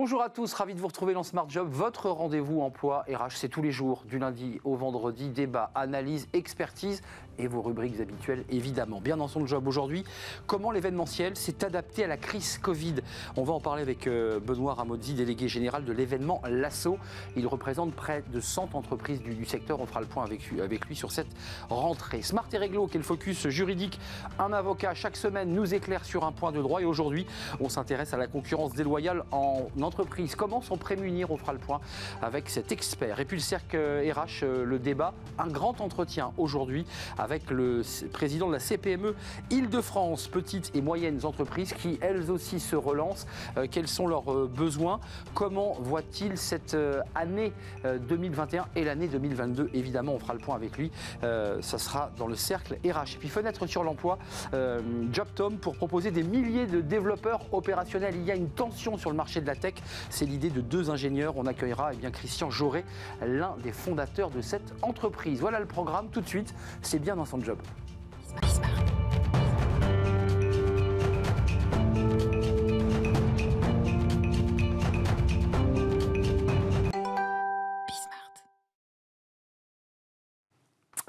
Bonjour à tous, ravi de vous retrouver dans Smart Job, votre rendez-vous emploi RH, c'est tous les jours, du lundi au vendredi, débat, analyse, expertise et vos rubriques habituelles évidemment. Bien dans son job aujourd'hui, comment l'événementiel s'est adapté à la crise Covid. On va en parler avec Benoît Ramozzi, délégué général de l'événement L'Assaut. Il représente près de 100 entreprises du secteur, on fera le point avec lui sur cette rentrée. Smart et Réglo, qui est le focus juridique, un avocat chaque semaine nous éclaire sur un point de droit et aujourd'hui on s'intéresse à la concurrence déloyale en entreprise. Comment s'en prémunir? On fera le point avec cet expert. Et puis le cercle RH, le débat, un grand entretien aujourd'hui avec le président de la CPME Île-de-France, petites et moyennes entreprises qui elles aussi se relancent. Quels sont leurs besoins? Comment voit-il cette année 2021 et l'année 2022? Évidemment, on fera le point avec lui. Ça sera dans le cercle RH. Et puis fenêtre sur l'emploi, JobTom pour proposer des milliers de développeurs opérationnels. Il y a une tension sur le marché de la tech. C'est l'idée de deux ingénieurs. On accueillera Christian Jauré, l'un des fondateurs de cette entreprise. Voilà le programme tout de suite. C'est bien dans son job.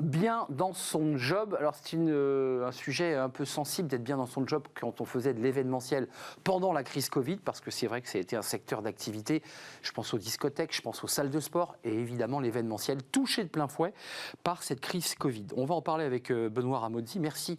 Bien dans son job. Alors c'est un sujet un peu sensible d'être bien dans son job quand on faisait de l'événementiel pendant la crise Covid, parce que c'est vrai que ça a été un secteur d'activité. Je pense aux discothèques, je pense aux salles de sport et évidemment l'événementiel touché de plein fouet par cette crise Covid. On va en parler avec Benoît Ramozzi. Merci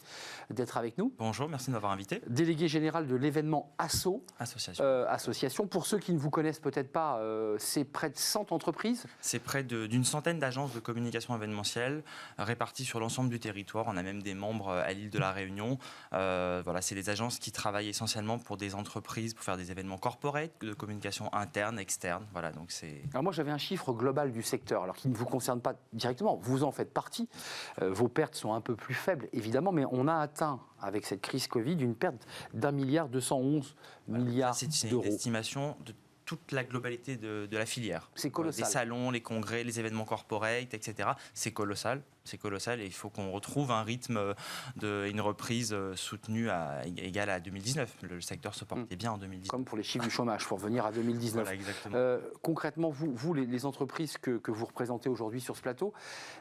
d'être avec nous. Bonjour, merci de m'avoir invité. Délégué général de l'événement Assaut. Association. Pour ceux qui ne vous connaissent peut-être pas, c'est près de 100 entreprises. C'est près d'une centaine d'agences de communication événementielle répartis sur l'ensemble du territoire. On a même des membres à l'île de la Réunion. Voilà, c'est des agences qui travaillent essentiellement pour des entreprises, pour faire des événements corporate, de communication interne, externe. Voilà, donc c'est... Alors moi, j'avais un chiffre global du secteur, alors qui ne vous concerne pas directement. Vous en faites partie. Vos pertes sont un peu plus faibles, évidemment, mais on a atteint, avec cette crise Covid, une perte d'1,211 milliard d'euros. C'est une estimation de toute la globalité de la filière. C'est colossal. Les salons, les congrès, les événements corporate, etc. C'est colossal. C'est colossal et il faut qu'on retrouve un rythme une reprise soutenue égale à 2019. Le secteur se portait bien en 2019. Comme pour les chiffres du chômage, pour revenir à 2019. Voilà, exactement. Concrètement, vous les entreprises que vous représentez aujourd'hui sur ce plateau,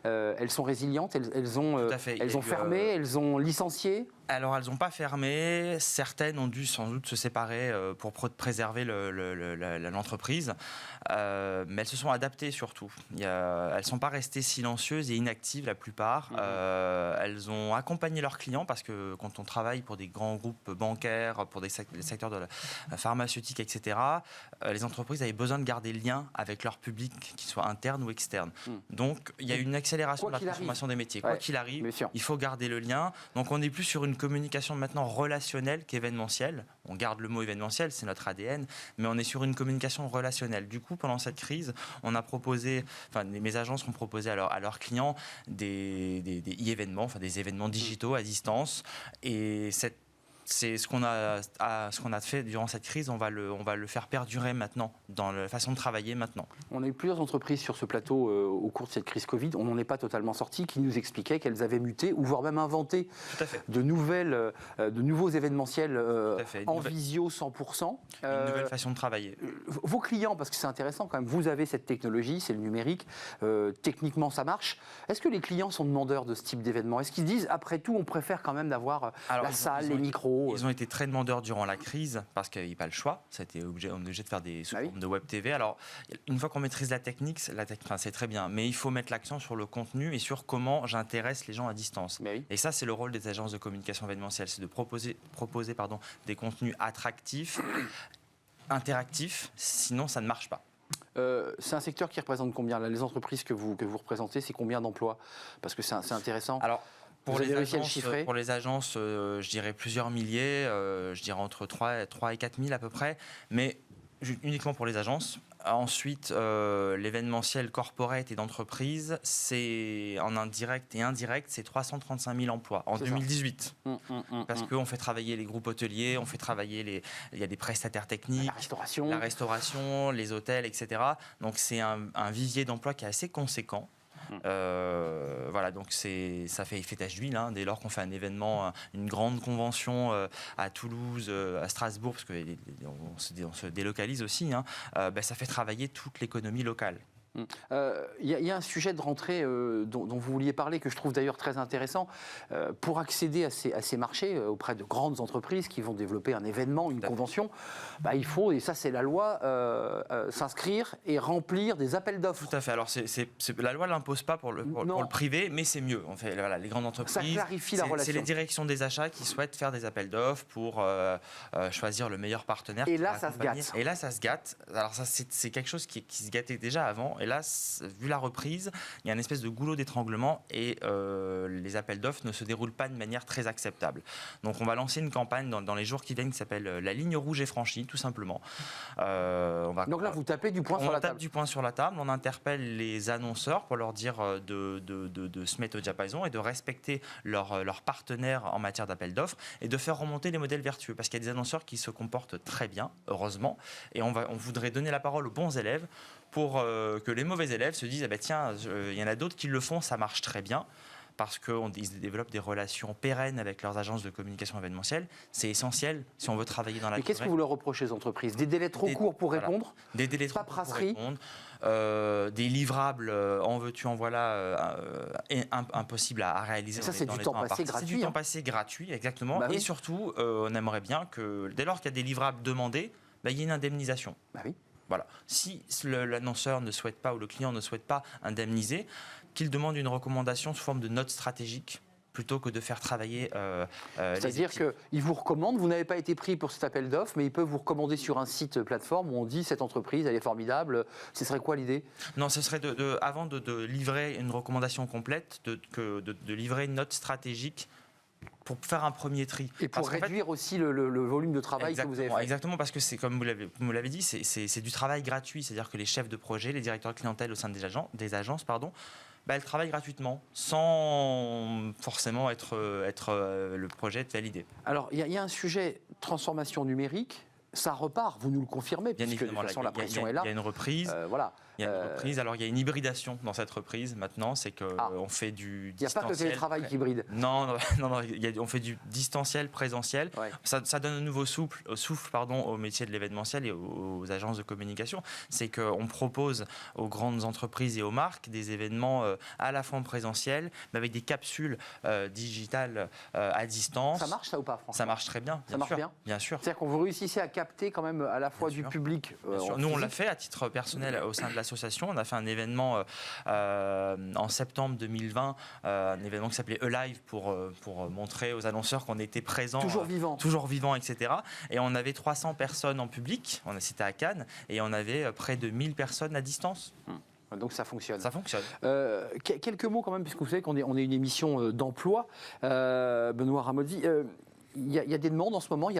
elles sont résilientes, elles ont fermé, elles ont licencié? Alors, elles n'ont pas fermé. Certaines ont dû sans doute se séparer pour préserver l'entreprise. Mais elles se sont adaptées surtout. Elles ne sont pas restées silencieuses et inactives la plupart. Elles ont accompagné leurs clients parce que quand on travaille pour des grands groupes bancaires, pour des secteurs de la pharmaceutique, etc., les entreprises avaient besoin de garder le lien avec leur public, qu'il soit interne ou externe. Donc, il y a une accélération de la transformation des métiers. Quoi qu'il arrive, il faut garder le lien. Donc, on n'est plus sur une communication maintenant relationnelle qu'événementielle. On garde le mot événementiel, c'est notre ADN, mais on est sur une communication relationnelle. Du coup, pendant cette crise, on a proposé, mes agences ont proposé à leurs clients des e-événements, des événements digitaux à distance. Et c'est ce qu'on a fait durant cette crise. On va le faire perdurer maintenant dans la façon de travailler maintenant. On a eu plusieurs entreprises sur ce plateau au cours de cette crise Covid. On n'en est pas totalement sorti, qui nous expliquaient qu'elles avaient muté ou voire même inventé de nouveaux événementiels en visio 100%. Une nouvelle façon de travailler. Vos clients, parce que c'est intéressant quand même, vous avez cette technologie, c'est le numérique. Techniquement, ça marche. Est-ce que les clients sont demandeurs de ce type d'événement? Est-ce qu'ils se disent, après tout, on préfère quand même d'avoir la salle, les micros? Ils ont été très demandeurs durant la crise parce qu'il n'y avait pas le choix. On était obligé de faire des formes de web TV. Alors, une fois qu'on maîtrise la technique, c'est très bien. Mais il faut mettre l'accent sur le contenu et sur comment j'intéresse les gens à distance. Et ça, c'est le rôle des agences de communication événementielle. C'est de proposer des contenus attractifs, interactifs. Sinon, ça ne marche pas. C'est un secteur qui représente combien? Les entreprises que vous représentez, c'est combien d'emplois? Parce que c'est intéressant. Alors, pour les agences, je dirais plusieurs milliers, je dirais entre 3 et 4 000 à peu près, mais uniquement pour les agences. Ensuite, l'événementiel corporate et d'entreprise, c'est en indirect et indirect, c'est 335 000 emplois en 2018. Parce qu'on fait travailler les groupes hôteliers, on fait travailler il y a des prestataires techniques, la restauration, les hôtels, etc. Donc c'est un vivier d'emplois qui est assez conséquent. Voilà, donc ça fait effet tache d'huile, hein, dès lors qu'on fait un événement, une grande convention à Toulouse, à Strasbourg, parce qu'on se délocalise aussi, hein, ça fait travailler toute l'économie locale. Il y a un sujet de rentrée dont vous vouliez parler, que je trouve d'ailleurs très intéressant. Pour accéder à ces marchés auprès de grandes entreprises qui vont développer un événement, une convention, il faut, et ça c'est la loi, s'inscrire et remplir des appels d'offres. Tout à fait. Alors la loi ne l'impose pas pour le privé, mais c'est mieux. En fait, voilà, les grandes entreprises, ça clarifie la relation. C'est les directions des achats qui souhaitent faire des appels d'offres pour choisir le meilleur partenaire. Et là, ça se gâte. Et là, ça se gâte. Alors ça, c'est quelque chose qui se gâtait déjà avant. Et là, vu la reprise, il y a une espèce de goulot d'étranglement et les appels d'offres ne se déroulent pas de manière très acceptable. Donc on va lancer une campagne dans les jours qui viennent qui s'appelle La ligne rouge est franchie, tout simplement. Donc là, vous tapez du poing sur la table. On tape du poing sur la table, on interpelle les annonceurs pour leur dire de se mettre au diapason et de respecter leurs partenaires en matière d'appel d'offres et de faire remonter les modèles vertueux. Parce qu'il y a des annonceurs qui se comportent très bien, heureusement, et on voudrait donner la parole aux bons élèves pour que les mauvais élèves se disent tiens, il y en a d'autres qui le font, ça marche très bien, parce qu'ils développent des relations pérennes avec leurs agences de communication événementielle. C'est essentiel si on veut travailler dans la durée. Mais qu'est-ce que vous leur reprochez aux entreprises? Des délais trop courts pour répondre? Des délais trop courts pour répondre, des livrables en veux-tu, en voilà, impossible à réaliser. Ça, c'est du temps passé gratuit. C'est du temps passé gratuit, exactement. Et surtout, on aimerait bien que dès lors qu'il y a des livrables demandés, il y ait une indemnisation. Oui. Voilà. Si l'annonceur ne souhaite pas ou le client ne souhaite pas indemniser, qu'il demande une recommandation sous forme de note stratégique plutôt que de faire travailler c'est-à-dire qu'il vous recommande, vous n'avez pas été pris pour cet appel d'offres, mais il peut vous recommander sur un site plateforme où on dit cette entreprise, elle est formidable. Ce serait quoi l'idée? Non, ce serait avant de livrer une recommandation complète, de livrer une note stratégique pour faire un premier tri. Et pour réduire aussi le volume de travail que vous avez fait. Exactement, parce que c'est comme vous l'avez dit, c'est du travail gratuit. C'est-à-dire que les chefs de projet, les directeurs de clientèle au sein des agences, elles travaillent gratuitement, sans forcément être le projet être validé. Alors, il y a un sujet transformation numérique. Ça repart, vous nous le confirmez, bien puisque de toute façon la pression est là. Il y a une reprise. Voilà. Il y a une reprise. Alors il y a une hybridation dans cette reprise maintenant, c'est qu'on fait du distanciel. Il n'y a pas que le télétravail qui hybride. Non, on fait du distanciel, présentiel. Ouais. Ça donne un nouveau souffle au métier de l'événementiel et aux agences de communication. C'est qu'on propose aux grandes entreprises et aux marques des événements à la fois en présentiel, mais avec des capsules digitales à distance. Ça marche ça ou pas, François? Ça marche très bien. Ça marche bien. Bien sûr. C'est-à-dire qu'on vous réussissez à capter quand même à la fois du public. Nous, on l'a fait à titre personnel au sein de l'association. On a fait un événement en septembre 2020, un événement qui s'appelait E-Live pour montrer aux annonceurs qu'on était présents. Toujours vivant, etc. Et on avait 300 personnes en public, c'était à Cannes, et on avait près de 1000 personnes à distance. Donc ça fonctionne. Ça fonctionne. Quelques mots quand même, puisque vous savez qu'on est une émission d'emploi. Benoît Ramoldi, il y a des demandes en ce moment,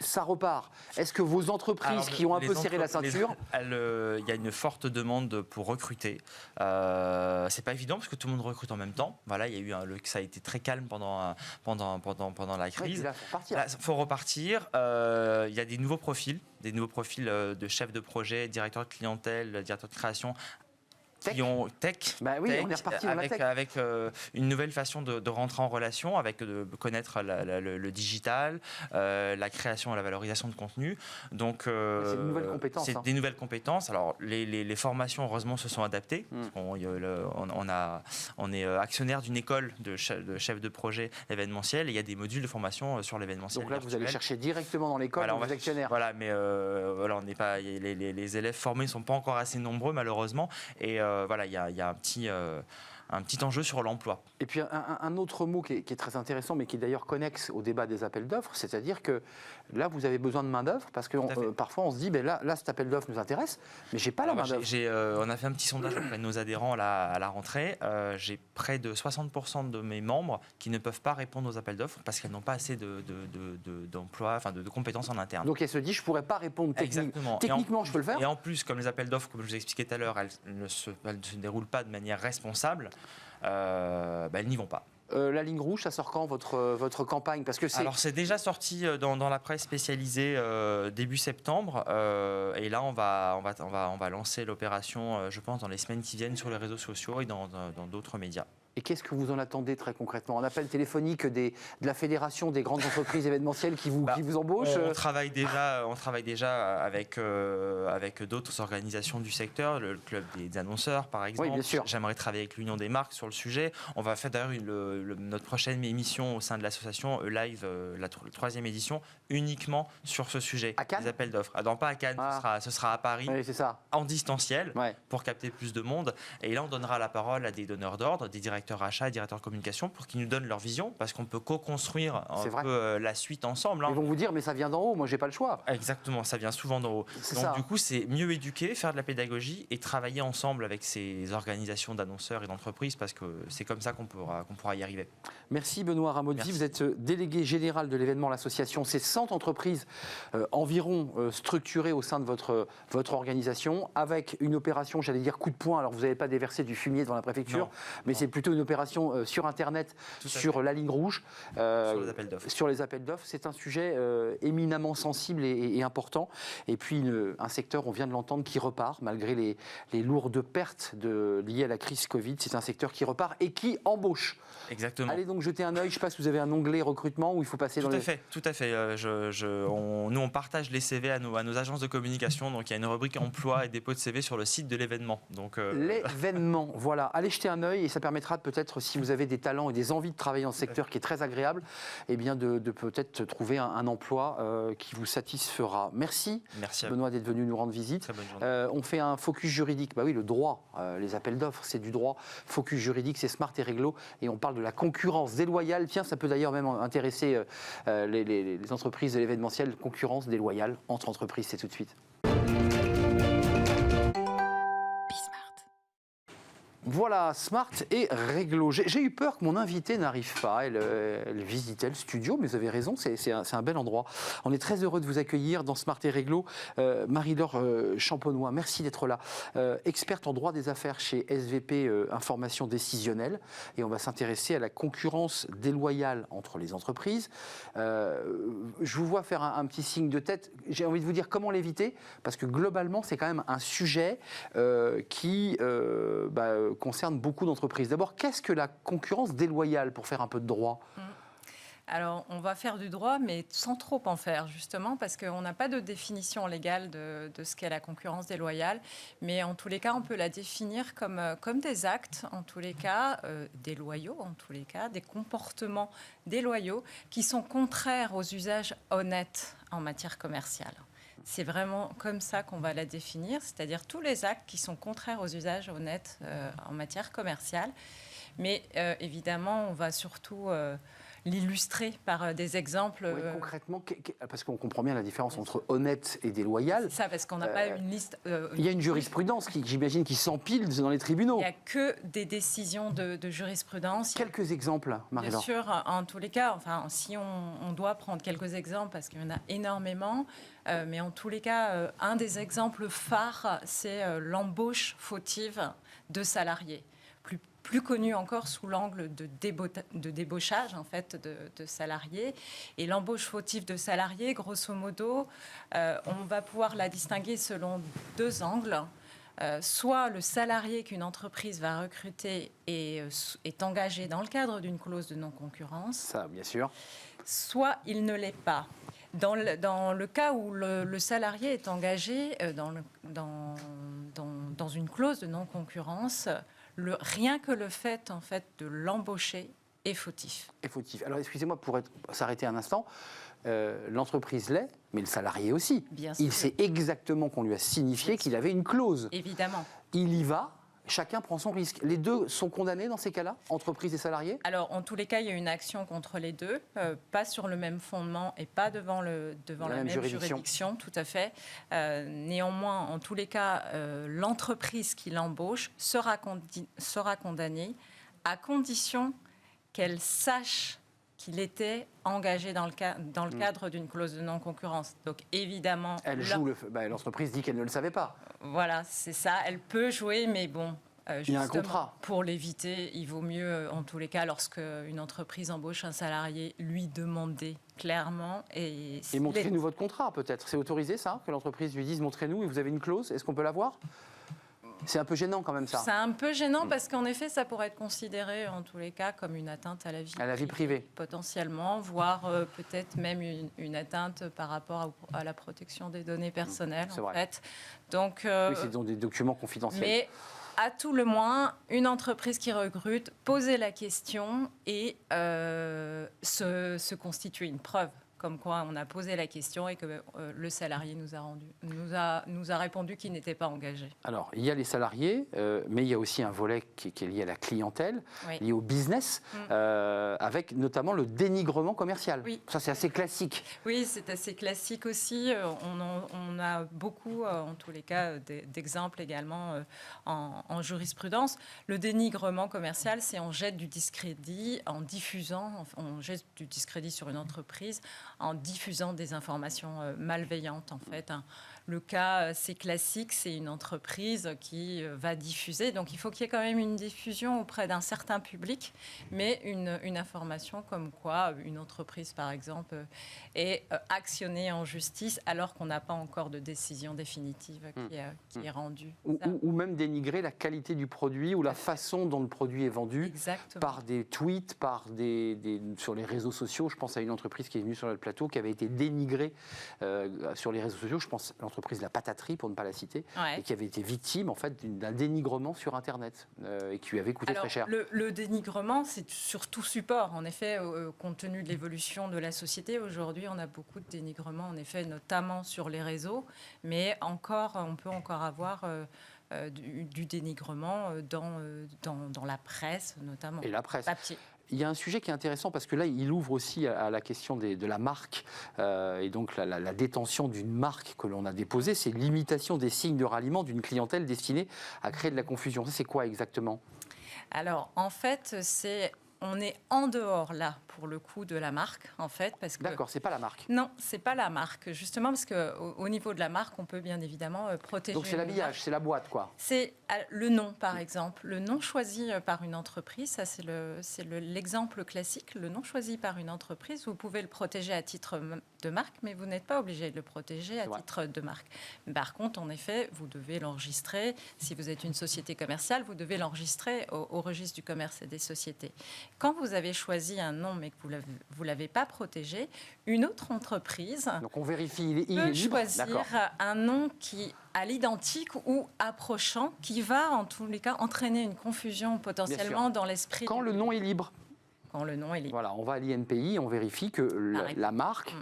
ça repart. Est-ce que vos entreprises qui ont un peu serré la ceinture... Il y a une forte demande pour recruter. C'est pas évident parce que tout le monde recrute en même temps. Voilà, il y a eu ça a été très calme pendant la crise. Il faut repartir. Il y a des nouveaux profils de chefs de projet, directeurs de clientèle, directeurs de création. Qui ont tech, on est reparti dans la tech. Avec une nouvelle façon de rentrer en relation, avec de connaître le digital, la création et la valorisation de contenu. Donc, c'est de nouvelles compétences. C'est des nouvelles compétences. Alors, les formations, heureusement, se sont adaptées. On est actionnaire d'une école de chefs de projet événementiel et il y a des modules de formation sur l'événementiel. Donc là, vous allez chercher directement dans l'école vos actionnaires. Voilà, mais on n'est pas, les élèves formés ne sont pas encore assez nombreux, malheureusement. Et il y a un petit enjeu sur l'emploi. Et puis un autre mot qui est très intéressant, mais qui est d'ailleurs connexe au débat des appels d'offres, c'est-à-dire que là, vous avez besoin de main-d'œuvre, parce que parfois on se dit, là, cet appel d'offres nous intéresse, mais j'ai pas la main-d'œuvre. On a fait un petit sondage auprès de nos adhérents à la rentrée. J'ai près de 60% de mes membres qui ne peuvent pas répondre aux appels d'offres parce qu'elles n'ont pas assez d'emploi, enfin de compétences en interne. Donc elle se dit, je ne pourrais pas répondre techniquement, je peux le faire. Et en plus, comme les appels d'offres, comme je vous ai expliqué tout à l'heure, elles ne se déroulent pas de manière responsable. Elles n'y vont pas. La ligne rouge, ça sort quand votre campagne? Parce que Alors c'est déjà sorti dans la presse spécialisée début septembre et là on va lancer l'opération je pense dans les semaines qui viennent sur les réseaux sociaux et dans d'autres médias. Et qu'est-ce que vous en attendez très concrètement? Un appel téléphonique de la Fédération des grandes entreprises événementielles qui vous embauchent? On travaille déjà avec d'autres organisations du secteur, le club des annonceurs par exemple. Oui, bien sûr. J'aimerais travailler avec l'Union des marques sur le sujet. On va faire d'ailleurs notre prochaine émission au sein de l'association Live, la troisième édition, uniquement sur ce sujet. À Cannes? Les appels d'offres. Non, pas à Cannes, ce sera à Paris, oui, c'est ça. En distanciel, pour capter plus de monde. Et là, on donnera la parole à des donneurs d'ordre, des directeurs achats, directeurs de communication, pour qu'ils nous donnent leur vision, parce qu'on peut co-construire un peu la suite ensemble. Ils vont vous dire, mais ça vient d'en haut, moi j'ai pas le choix. Exactement, ça vient souvent d'en haut. Donc du coup, c'est mieux éduquer, faire de la pédagogie et travailler ensemble avec ces organisations d'annonceurs et d'entreprises, parce que c'est comme ça qu'on pourra y arriver. Merci Benoît Ramozzi, vous êtes délégué général de l'événement, l'association. C'est 100 entreprises environ structurées au sein de votre organisation, avec une opération, j'allais dire coup de poing. Alors vous n'avez pas déversé du fumier devant la préfecture, mais c'est plutôt une opération sur Internet, sur la ligne rouge, sur les appels d'offres. Sur les appels d'offres. C'est un sujet éminemment sensible et important. Et puis un secteur, on vient de l'entendre, qui repart, malgré les lourdes pertes liées à la crise Covid. C'est un secteur qui repart et qui embauche. Exactement. Allez donc jeter un œil. Je ne sais pas si vous avez un onglet recrutement où il faut passer dans Tout à fait. Nous, on partage les CV à nos agences de communication. Donc, il y a une rubrique emploi et dépôt de CV sur le site de l'événement. L'événement, voilà. Allez jeter un œil et ça permettra peut-être, si vous avez des talents et des envies de travailler dans ce secteur qui est très agréable, eh bien de peut-être trouver un emploi qui vous satisfera. Merci Benoît d'être venu nous rendre visite. Très bonne journée. On fait un focus juridique. Bah oui, le droit, les appels d'offres, c'est du droit. Focus juridique, c'est Smart et Réglo. Et on parle de la concurrence déloyale. Tiens, ça peut d'ailleurs même intéresser les entreprises de l'événementiel. Concurrence déloyale entre entreprises, c'est tout de suite. Voilà, Smart et Réglo. J'ai eu peur que mon invité n'arrive pas. Elle visitait le studio, mais vous avez raison, c'est un bel endroit. On est très heureux de vous accueillir dans Smart et Réglo. Marie-Laure Champenois, merci d'être là. Experte en droit des affaires chez SVP Information Décisionnelle. Et on va s'intéresser à la concurrence déloyale entre les entreprises. Je vous vois faire un petit signe de tête. J'ai envie de vous dire comment l'éviter, parce que globalement, c'est quand même un sujet qui concerne beaucoup d'entreprises. D'abord, qu'est-ce que la concurrence déloyale, pour faire un peu de droit? Alors, on va faire du droit, mais sans trop en faire, justement, parce qu'on n'a pas de définition légale de ce qu'est la concurrence déloyale. Mais en tous les cas, on peut la définir comme des actes, en tous les cas, déloyaux, en tous les cas, des comportements déloyaux qui sont contraires aux usages honnêtes en matière commerciale. C'est vraiment comme ça qu'on va la définir, c'est-à-dire tous les actes qui sont contraires aux usages honnêtes en matière commerciale. Mais évidemment, on va surtout l'illustrer par des exemples. Oui, concrètement, parce qu'on comprend bien la différence entre honnête et déloyal. C'est ça, parce qu'on n'a pas une liste. Il y a une jurisprudence, j'imagine, qui s'empile dans les tribunaux. Il n'y a que des décisions de jurisprudence. Quelques exemples, Marie-Laure. Bien sûr, en tous les cas, enfin, si on doit prendre quelques exemples, parce qu'il y en a énormément, mais en tous les cas, un des exemples phares, c'est l'embauche fautive de salariés. Plus connu encore sous l'angle de débauchage en fait, de salariés. Et l'embauche fautive de salariés, grosso modo, on va pouvoir la distinguer selon deux angles. Soit le salarié qu'une entreprise va recruter est engagé dans le cadre d'une clause de non-concurrence. Ça, bien sûr. Soit il ne l'est pas. Dans le cas où le salarié est engagé dans une clause de non-concurrence, rien que le fait, en fait, de l'embaucher est fautif. Est fautif. Alors, excusez-moi, pour s'arrêter un instant, l'entreprise l'est, mais le salarié aussi. Bien sûr. Il sait exactement qu'on lui a signifié qu'il avait une clause. Évidemment. Il y va. Chacun prend son risque. Les deux sont condamnés dans ces cas-là, entreprise et salariés? Alors, en tous les cas, il y a une action contre les deux, pas sur le même fondement et pas devant la même juridiction, tout à fait. Néanmoins, en tous les cas, l'entreprise qui l'embauche sera condamnée à condition qu'elle sache qu'il était engagé dans le cadre d'une clause de non-concurrence. Donc, évidemment... L'entreprise dit qu'elle ne le savait pas. Voilà, c'est ça. Elle peut jouer, mais bon, Il y a un Justement, contrat. pour l'éviter, il vaut mieux, en tous les cas, lorsque une entreprise embauche un salarié, lui demander clairement. Et montrez-nous votre contrat, peut-être. C'est autorisé, ça, que l'entreprise lui dise montrez-nous et vous avez une clause. Est-ce qu'on peut la voir ? C'est un peu gênant, quand même, ça. C'est un peu gênant parce qu'en effet, ça pourrait être considéré, en tous les cas, comme une atteinte à la vie privée. Potentiellement, voire peut-être même une atteinte par rapport à la protection des données personnelles, c'est en vrai. fait. Donc, Oui, c'est donc des documents confidentiels. mais à tout le moins, une entreprise qui recrute, poser la question et se constituer une preuve, comme quoi on a posé la question et que le salarié nous a répondu qu'il n'était pas engagé. Alors, il y a les salariés, mais il y a aussi un volet qui est lié à la clientèle, Oui. lié au business, avec notamment le dénigrement commercial. Oui. Ça, c'est assez classique. Oui, c'est assez classique aussi. On a beaucoup, en tous les cas, d'exemples également en jurisprudence. Le dénigrement commercial, c'est on jette du discrédit en diffusant, on jette du discrédit sur une entreprise en diffusant des informations malveillantes, en fait. Le cas assez classique, c'est une entreprise qui va diffuser. Donc, il faut qu'il y ait quand même une diffusion auprès d'un certain public, mais une information comme quoi une entreprise, par exemple, est actionnée en justice alors qu'on n'a pas encore de décision définitive qui est rendue. Ou même dénigrer la qualité du produit ou la façon dont le produit est vendu. Exactement. Par des tweets, sur les réseaux sociaux. Je pense à une entreprise qui est venue sur le plateau, qui avait été dénigrée sur les réseaux sociaux. Je pense à l'entreprise La Pataterie, pour ne pas la citer, Ouais. et qui avait été victime en fait d'un dénigrement sur Internet et qui lui avait coûté très cher. Le dénigrement, c'est sur tout support. En effet, compte tenu de l'évolution de la société, aujourd'hui, on a beaucoup de dénigrement, en effet, notamment sur les réseaux, mais on peut encore avoir du dénigrement dans la presse, notamment. Et la presse. Papier. Il y a un sujet qui est intéressant parce que là, il ouvre aussi à la question de la marque et donc la détention d'une marque que l'on a déposée. C'est l'imitation des signes de ralliement d'une clientèle destinée à créer de la confusion. Ça, c'est quoi exactement ? Alors, en fait, on est en dehors, là, pour le coup, de la marque, en fait, parce que... D'accord, c'est pas la marque. Non, c'est pas la marque, justement, parce qu'au niveau de la marque, on peut bien évidemment protéger... Donc c'est une l'habillage, marque. c'est la boîte, quoi. C'est le nom, par exemple. Le nom choisi par une entreprise, ça c'est l'exemple classique. Le nom choisi par une entreprise, vous pouvez le protéger à titre de marque, mais vous n'êtes pas obligé de le protéger à titre de marque. Par contre, en effet, vous devez l'enregistrer. Si vous êtes une société commerciale, vous devez l'enregistrer au registre du commerce et des sociétés. Quand vous avez choisi un nom, mais que vous ne l'avez pas protégé, une autre entreprise... Donc on vérifie, il est peut libre. choisir un nom qui à l'identique ou approchant, qui va en tous les cas entraîner une confusion potentiellement dans l'esprit. Quand le nom est libre. Quand le nom est libre. Voilà, on va à l'INPI, on vérifie que la marque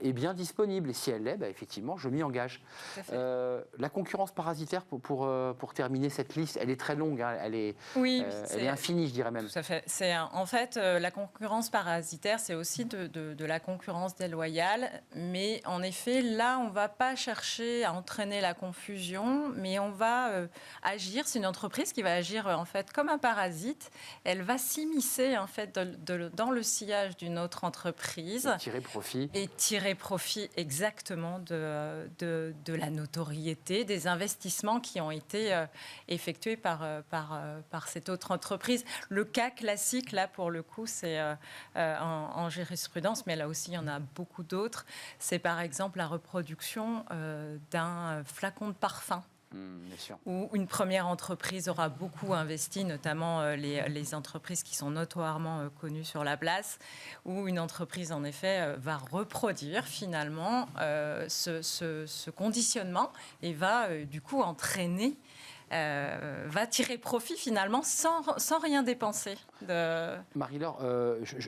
est bien disponible. Et si elle l'est, effectivement, je m'y engage. La concurrence parasitaire, pour terminer cette liste, elle est très longue, hein, elle est infinie, je dirais même. Tout à fait. En fait, la concurrence parasitaire, c'est aussi de la concurrence déloyale. Mais en effet, là, on ne va pas chercher à entraîner la confusion, mais on va agir. C'est une entreprise qui va agir en fait comme un parasite. Elle va s'immiscer en fait dans le sillage d'une autre entreprise. Et tirer profit exactement de la notoriété, des investissements qui ont été effectués par cette autre entreprise. Le cas classique, là, pour le coup, c'est en jurisprudence, mais là aussi, il y en a beaucoup d'autres. C'est par exemple la reproduction d'un flacon de parfum. Bien sûr. Où une première entreprise aura beaucoup investi, notamment les entreprises qui sont notoirement connues sur la place, où une entreprise, en effet, va reproduire finalement ce conditionnement et va du coup entraîner, va tirer profit finalement sans rien dépenser. Marie-Laure,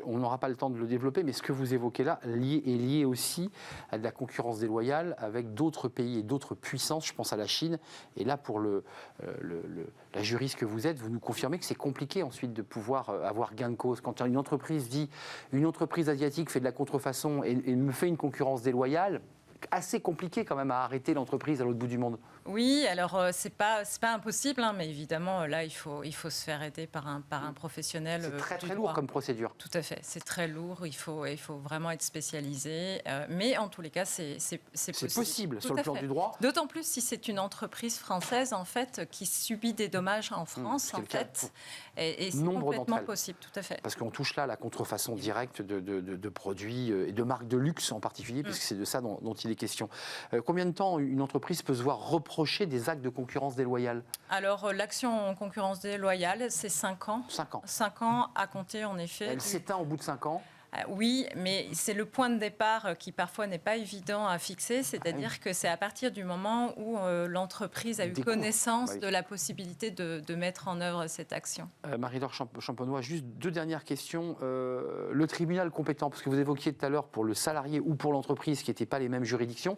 on n'aura pas le temps de le développer, mais ce que vous évoquez là est lié aussi à de la concurrence déloyale avec d'autres pays et d'autres puissances. Je pense à la Chine. Et là, pour la juriste que vous êtes, vous nous confirmez que c'est compliqué ensuite de pouvoir avoir gain de cause. Quand une entreprise dit une entreprise asiatique fait de la contrefaçon et me fait une concurrence déloyale, assez compliqué quand même à arrêter l'entreprise à l'autre bout du monde. Oui, alors c'est pas impossible, hein, mais évidemment là il faut se faire aider par un professionnel. C'est très du très droit. lourd comme procédure. Tout à fait, c'est très lourd, il faut vraiment être spécialisé, mais en tous les cas c'est possible Tout sur le à plan fait. du droit. D'autant plus si c'est une entreprise française en fait qui subit des dommages en France c'est en le cas fait, et c'est nombre d'entre complètement elles. possible, tout à fait. Parce qu'on touche là à la contrefaçon directe de produits et de marques de luxe en particulier, puisque c'est de ça dont il est question. Combien de temps une entreprise peut se voir reprocher des actes de concurrence déloyale? Alors l'action en concurrence déloyale, c'est 5 ans. 5 ans. 5 ans à compter en effet. Elle s'éteint au bout de 5 ans. Oui, mais c'est le point de départ qui parfois n'est pas évident à fixer, c'est-à-dire que c'est à partir du moment où l'entreprise a eu connaissance de la possibilité de mettre en œuvre cette action. Marie-Laure Champenois, juste 2 dernières questions. Le tribunal compétent, parce que vous évoquiez tout à l'heure pour le salarié ou pour l'entreprise qui n'étaient pas les mêmes juridictions,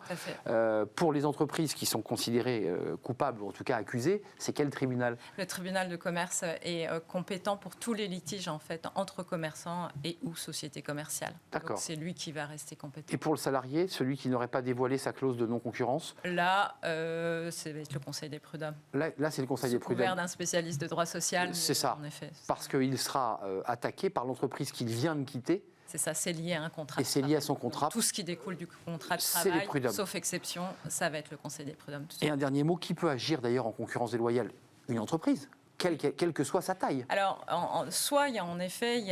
pour les entreprises qui sont considérées coupables ou en tout cas accusées, c'est quel tribunal? Le tribunal de commerce est compétent pour tous les litiges en fait entre commerçants et ou sociétés commerciale. Donc c'est lui qui va rester compétent. Et pour le salarié, celui qui n'aurait pas dévoilé sa clause de non-concurrence? Là, ça va être le Conseil des prud'hommes. Là c'est le Conseil des prud'hommes. Couvert d'un spécialiste de droit social. C'est ça. En effet, parce qu'il sera attaqué par l'entreprise qu'il vient de quitter. C'est ça, c'est lié à un contrat. Et c'est lié à son contrat. Donc, tout ce qui découle du contrat de travail, sauf exception, ça va être le Conseil des prud'hommes. Et un dernier mot, qui peut agir d'ailleurs en concurrence déloyale? Une entreprise, quelle que soit sa taille. Alors, soit il y a en effet,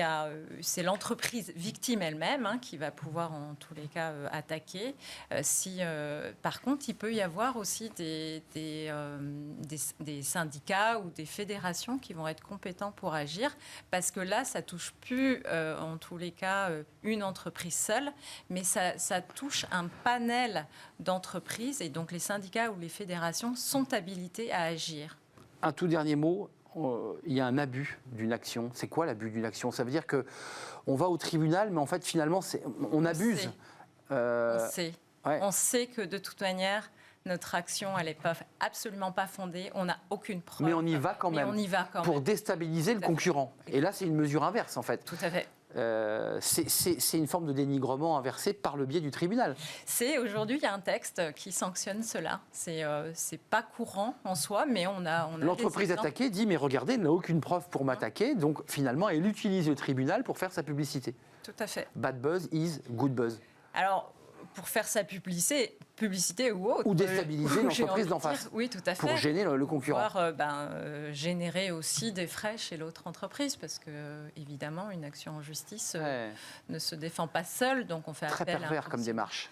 c'est l'entreprise victime elle-même qui va pouvoir en tous les cas attaquer. Par contre, il peut y avoir aussi des syndicats ou des fédérations qui vont être compétents pour agir, parce que là, ça touche plus en tous les cas une entreprise seule, mais ça touche un panel d'entreprises, et donc les syndicats ou les fédérations sont habilités à agir. Un tout dernier mot, il y a un abus d'une action. C'est quoi l'abus d'une action? Ça veut dire qu'on va au tribunal, mais en fait, finalement, on abuse. On sait. On sait que de toute manière, notre action, elle n'est absolument pas fondée. On n'a aucune preuve. Mais on y va quand même. Pour déstabiliser le concurrent. Et là, c'est une mesure inverse, en fait. Tout à fait. C'est une forme de dénigrement inversé par le biais du tribunal. Aujourd'hui, il y a un texte qui sanctionne cela. C'est pas courant en soi, mais on a l'entreprise attaquée dit mais regardez, elle n'a aucune preuve pour m'attaquer, donc finalement elle utilise le tribunal pour faire sa publicité. Tout à fait. Bad buzz is good buzz. Alors, pour faire sa publicité ou autre. Ou déstabiliser l'entreprise d'en face. Oui, tout à fait. Pour gêner le concurrent. Pouvoir générer aussi des frais chez l'autre entreprise, parce que, évidemment, une action en justice ne se défend pas seule, donc on fait appel à... Très pervers comme démarche.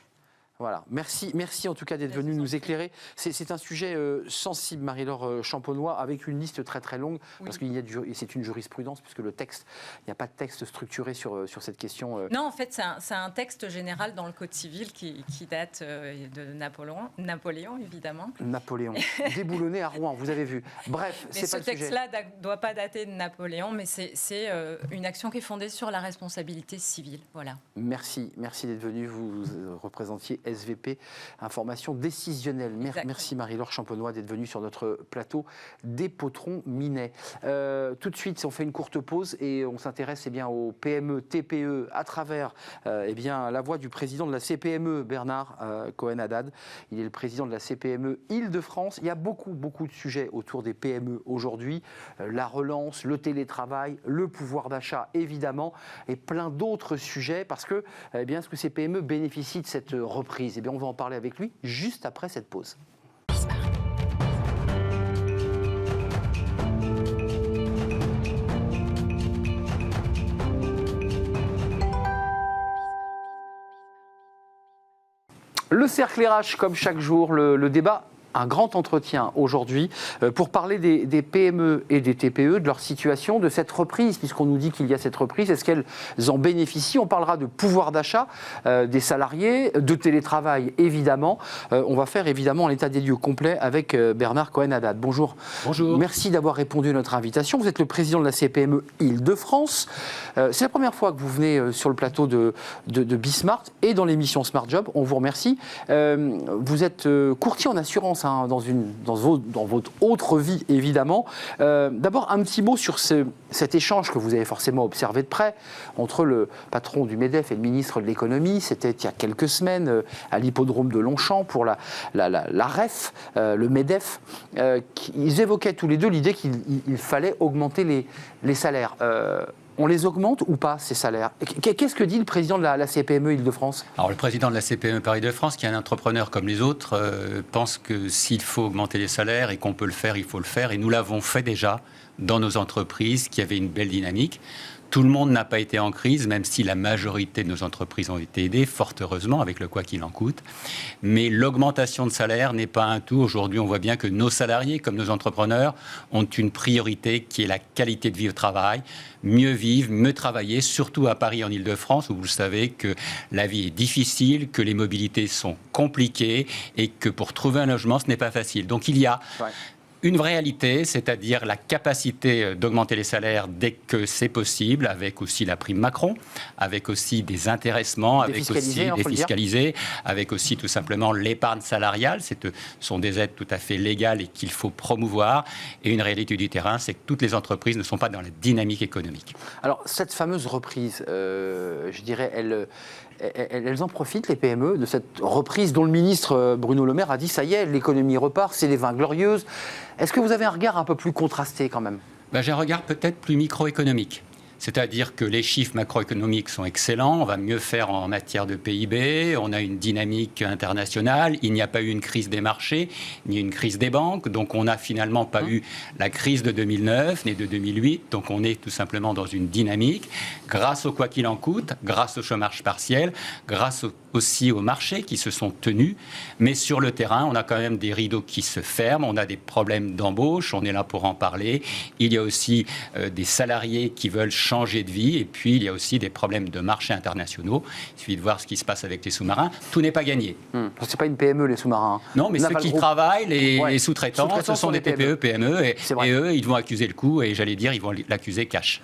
Voilà. Merci en tout cas d'être venu nous éclairer. C'est un sujet sensible, Marie-Laure Champenois, avec une liste très très longue, parce que c'est une jurisprudence, puisque le texte, il n'y a pas de texte structuré sur cette question. Non, en fait, c'est un texte général dans le Code civil qui date de Napoléon, évidemment. Napoléon, déboulonné à Rouen, vous avez vu. Bref, c'est pas le sujet. Ce texte-là ne doit pas dater de Napoléon, mais c'est une action qui est fondée sur la responsabilité civile. Voilà. Merci d'être venu, vous représentiez SVP, information décisionnelle. Merci Marie-Laure Champenois d'être venue sur notre plateau des Potrons Minet. Tout de suite, on fait une courte pause et on s'intéresse aux PME, TPE à travers la voix du président de la CPME, Bernard Cohen-Haddad. Il est le président de la CPME Île-de-France. Il y a beaucoup de sujets autour des PME aujourd'hui. La relance, le télétravail, le pouvoir d'achat évidemment et plein d'autres sujets parce que, est-ce que ces PME bénéficient de cette reprise? On va en parler avec lui juste après cette pause. Le cercle RH, comme chaque jour, le débat. Un grand entretien aujourd'hui pour parler des PME et des TPE, de leur situation, de cette reprise, puisqu'on nous dit qu'il y a cette reprise. Est-ce qu'elles en bénéficient? On parlera de pouvoir d'achat des salariés, de télétravail évidemment. On va faire évidemment l'état des lieux complet avec Bernard Cohen-Haddad. Bonjour. Bonjour. Merci d'avoir répondu à notre invitation. Vous êtes le président de la CPME Île-de-France. C'est la première fois que vous venez sur le plateau de Bismart et dans l'émission Smart Job. On vous remercie. Vous êtes courtier en assurance France, hein, dans votre autre vie, évidemment. D'abord, un petit mot sur cet échange que vous avez forcément observé de près entre le patron du MEDEF et le ministre de l'économie. C'était il y a quelques semaines à l'hippodrome de Longchamp pour la REF, le MEDEF. Ils évoquaient tous les deux l'idée qu'il fallait augmenter les salaires. On les augmente ou pas, ces salaires? Qu'est-ce que dit le président de la CPME Île-de-France? Alors, le président de la CPME Paris-de-France, qui est un entrepreneur comme les autres, pense que s'il faut augmenter les salaires et qu'on peut le faire, il faut le faire. Et nous l'avons fait déjà dans nos entreprises qui avaient une belle dynamique. Tout le monde n'a pas été en crise, même si la majorité de nos entreprises ont été aidées, fort heureusement, avec le quoi qu'il en coûte. Mais l'augmentation de salaire n'est pas un tout. Aujourd'hui, on voit bien que nos salariés, comme nos entrepreneurs, ont une priorité qui est la qualité de vie au travail. Mieux vivre, mieux travailler, surtout à Paris, en Île-de-France, où vous le savez que la vie est difficile, que les mobilités sont compliquées et que pour trouver un logement, ce n'est pas facile. Donc il y a une réalité, c'est-à-dire la capacité d'augmenter les salaires dès que c'est possible, avec aussi la prime Macron, avec aussi des intéressements, avec aussi défiscalisés, avec aussi tout simplement l'épargne salariale. Ce sont des aides tout à fait légales et qu'il faut promouvoir. Et une réalité du terrain, c'est que toutes les entreprises ne sont pas dans la dynamique économique. Alors, cette fameuse reprise, je dirais, elles en profitent, les PME, de cette reprise dont le ministre Bruno Le Maire a dit « ça y est, l'économie repart, c'est les 20 glorieuses ». Est-ce que vous avez un regard un peu plus contrasté quand même? J'ai un regard peut-être plus microéconomique. C'est-à-dire que les chiffres macroéconomiques sont excellents, on va mieux faire en matière de PIB, on a une dynamique internationale, il n'y a pas eu une crise des marchés, ni une crise des banques, donc on n'a finalement pas eu la crise de 2009, ni de 2008, donc on est tout simplement dans une dynamique, grâce au quoi qu'il en coûte, grâce au chômage partiel, grâce aussi aux marchés qui se sont tenus, mais sur le terrain, on a quand même des rideaux qui se ferment, on a des problèmes d'embauche, on est là pour en parler, il y a aussi des salariés qui veulent changer de vie, et puis il y a aussi des problèmes de marchés internationaux. Il suffit de voir ce qui se passe avec les sous-marins. Tout n'est pas gagné. C'est pas une PME, les sous-marins. Non, mais ceux qui travaillent, les sous-traitants, ce sont des TPE, PME, et eux, ils vont accuser le coup, et j'allais dire, ils vont l'accuser cash.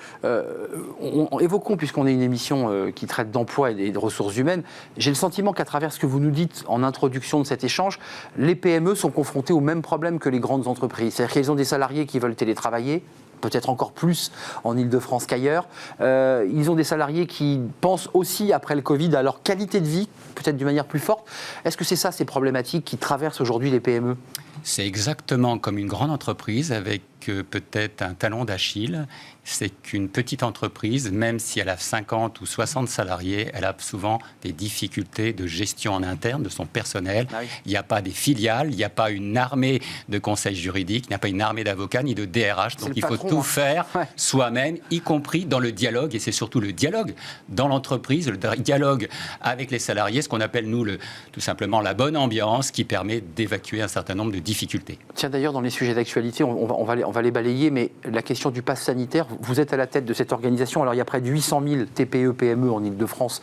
Évoquons, puisqu'on est une émission qui traite d'emploi et de ressources humaines, j'ai le sentiment qu'à travers ce que vous nous dites en introduction de cet échange, les PME sont confrontées au même problème que les grandes entreprises. C'est-à-dire qu'elles ont des salariés qui veulent télétravailler, peut-être encore plus en Île-de-France qu'ailleurs. Ils ont des salariés qui pensent aussi, après le Covid, à leur qualité de vie, peut-être d'une manière plus forte. Est-ce que c'est ça, ces problématiques qui traversent aujourd'hui les PME? C'est exactement comme une grande entreprise avec peut-être un talon d'Achille. C'est qu'une petite entreprise, même si elle a 50 ou 60 salariés, elle a souvent des difficultés de gestion en interne de son personnel. Ah oui. Il n'y a pas des filiales, il n'y a pas une armée de conseils juridiques, il n'y a pas une armée d'avocats ni de DRH. Donc il faut tout faire soi-même, y compris dans le dialogue. Et c'est surtout le dialogue dans l'entreprise, le dialogue avec les salariés, ce qu'on appelle nous tout simplement la bonne ambiance qui permet d'évacuer un certain nombre de difficultés. Tiens, d'ailleurs, dans les sujets d'actualité, on va les balayer, mais la question du pass sanitaire, vous êtes à la tête de cette organisation. Alors, il y a près de 800 000 TPE, PME en Île-de-France.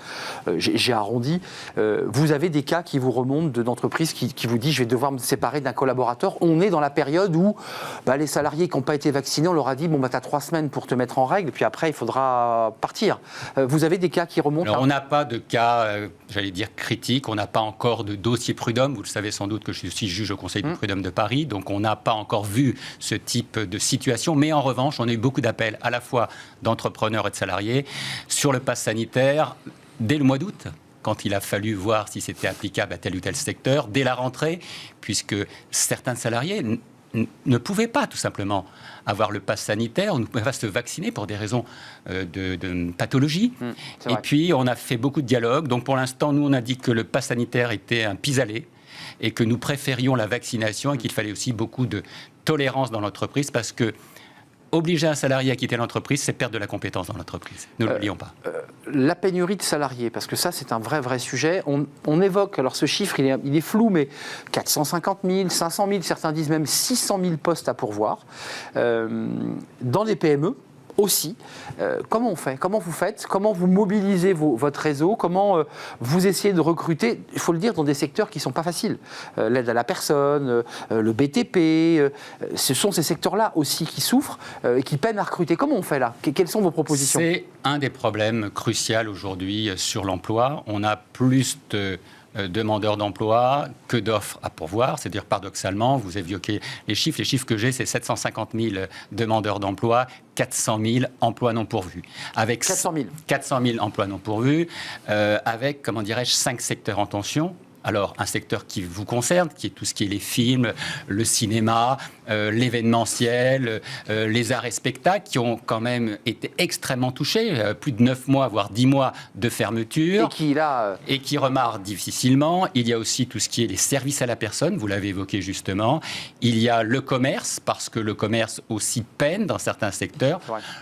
J'ai arrondi. Vous avez des cas qui vous remontent d'entreprises qui vous disent « je vais devoir me séparer d'un collaborateur ». On est dans la période où les salariés qui n'ont pas été vaccinés, on leur a dit « bon, tu as 3 semaines pour te mettre en règle, puis après, il faudra partir ». Vous avez des cas qui remontent? Alors, on n'a pas de cas, j'allais dire, critiques. On n'a pas encore de dossier prud'homme. Vous le savez sans doute que je suis aussi juge au Conseil du prud'homme de Paris. Donc, on n'a pas encore vu ce type de situation. Mais en revanche, on a eu beaucoup d'appels à la fois d'entrepreneurs et de salariés sur le pass sanitaire dès le mois d'août, quand il a fallu voir si c'était applicable à tel ou tel secteur, dès la rentrée, puisque certains salariés ne pouvaient pas tout simplement avoir le pass sanitaire, on ne pouvait pas se vacciner pour des raisons de pathologie. Et puis, on a fait beaucoup de dialogues. Donc, pour l'instant, nous, on a dit que le pass sanitaire était un pis-aller et que nous préférions la vaccination et qu'il fallait aussi beaucoup de tolérance dans l'entreprise parce que obliger un salarié à quitter l'entreprise, c'est perdre de la compétence dans l'entreprise. Ne l'oublions pas. La pénurie de salariés, parce que ça, c'est un vrai sujet. On évoque, alors ce chiffre, il est flou, mais 450 000, 500 000, certains disent même 600 000 postes à pourvoir. Dans les PME, aussi. Comment on fait? Comment vous faites? Comment vous mobilisez votre réseau? Comment vous essayez de recruter, il faut le dire, dans des secteurs qui ne sont pas faciles? L'aide à la personne, le BTP, ce sont ces secteurs-là aussi qui souffrent et qui peinent à recruter. Comment on fait là? Quelles sont vos propositions? C'est un des problèmes cruciaux aujourd'hui sur l'emploi. On a plus de demandeurs d'emploi que d'offres à pourvoir. C'est-à-dire, paradoxalement, vous évoquez les chiffres. Les chiffres que j'ai, c'est 750 000 demandeurs d'emploi, 400 000 emplois non pourvus. Avec 400 000 emplois non pourvus, avec, comment dirais-je, 5 secteurs en tension. Alors, un secteur qui vous concerne, qui est tout ce qui est les films, le cinéma, l'événementiel, les arts et spectacles, qui ont quand même été extrêmement touchés. Plus de 9 mois, voire 10 mois de fermeture. Et qui remarrent difficilement. Il y a aussi tout ce qui est les services à la personne, vous l'avez évoqué justement. Il y a le commerce, parce que le commerce aussi peine dans certains secteurs.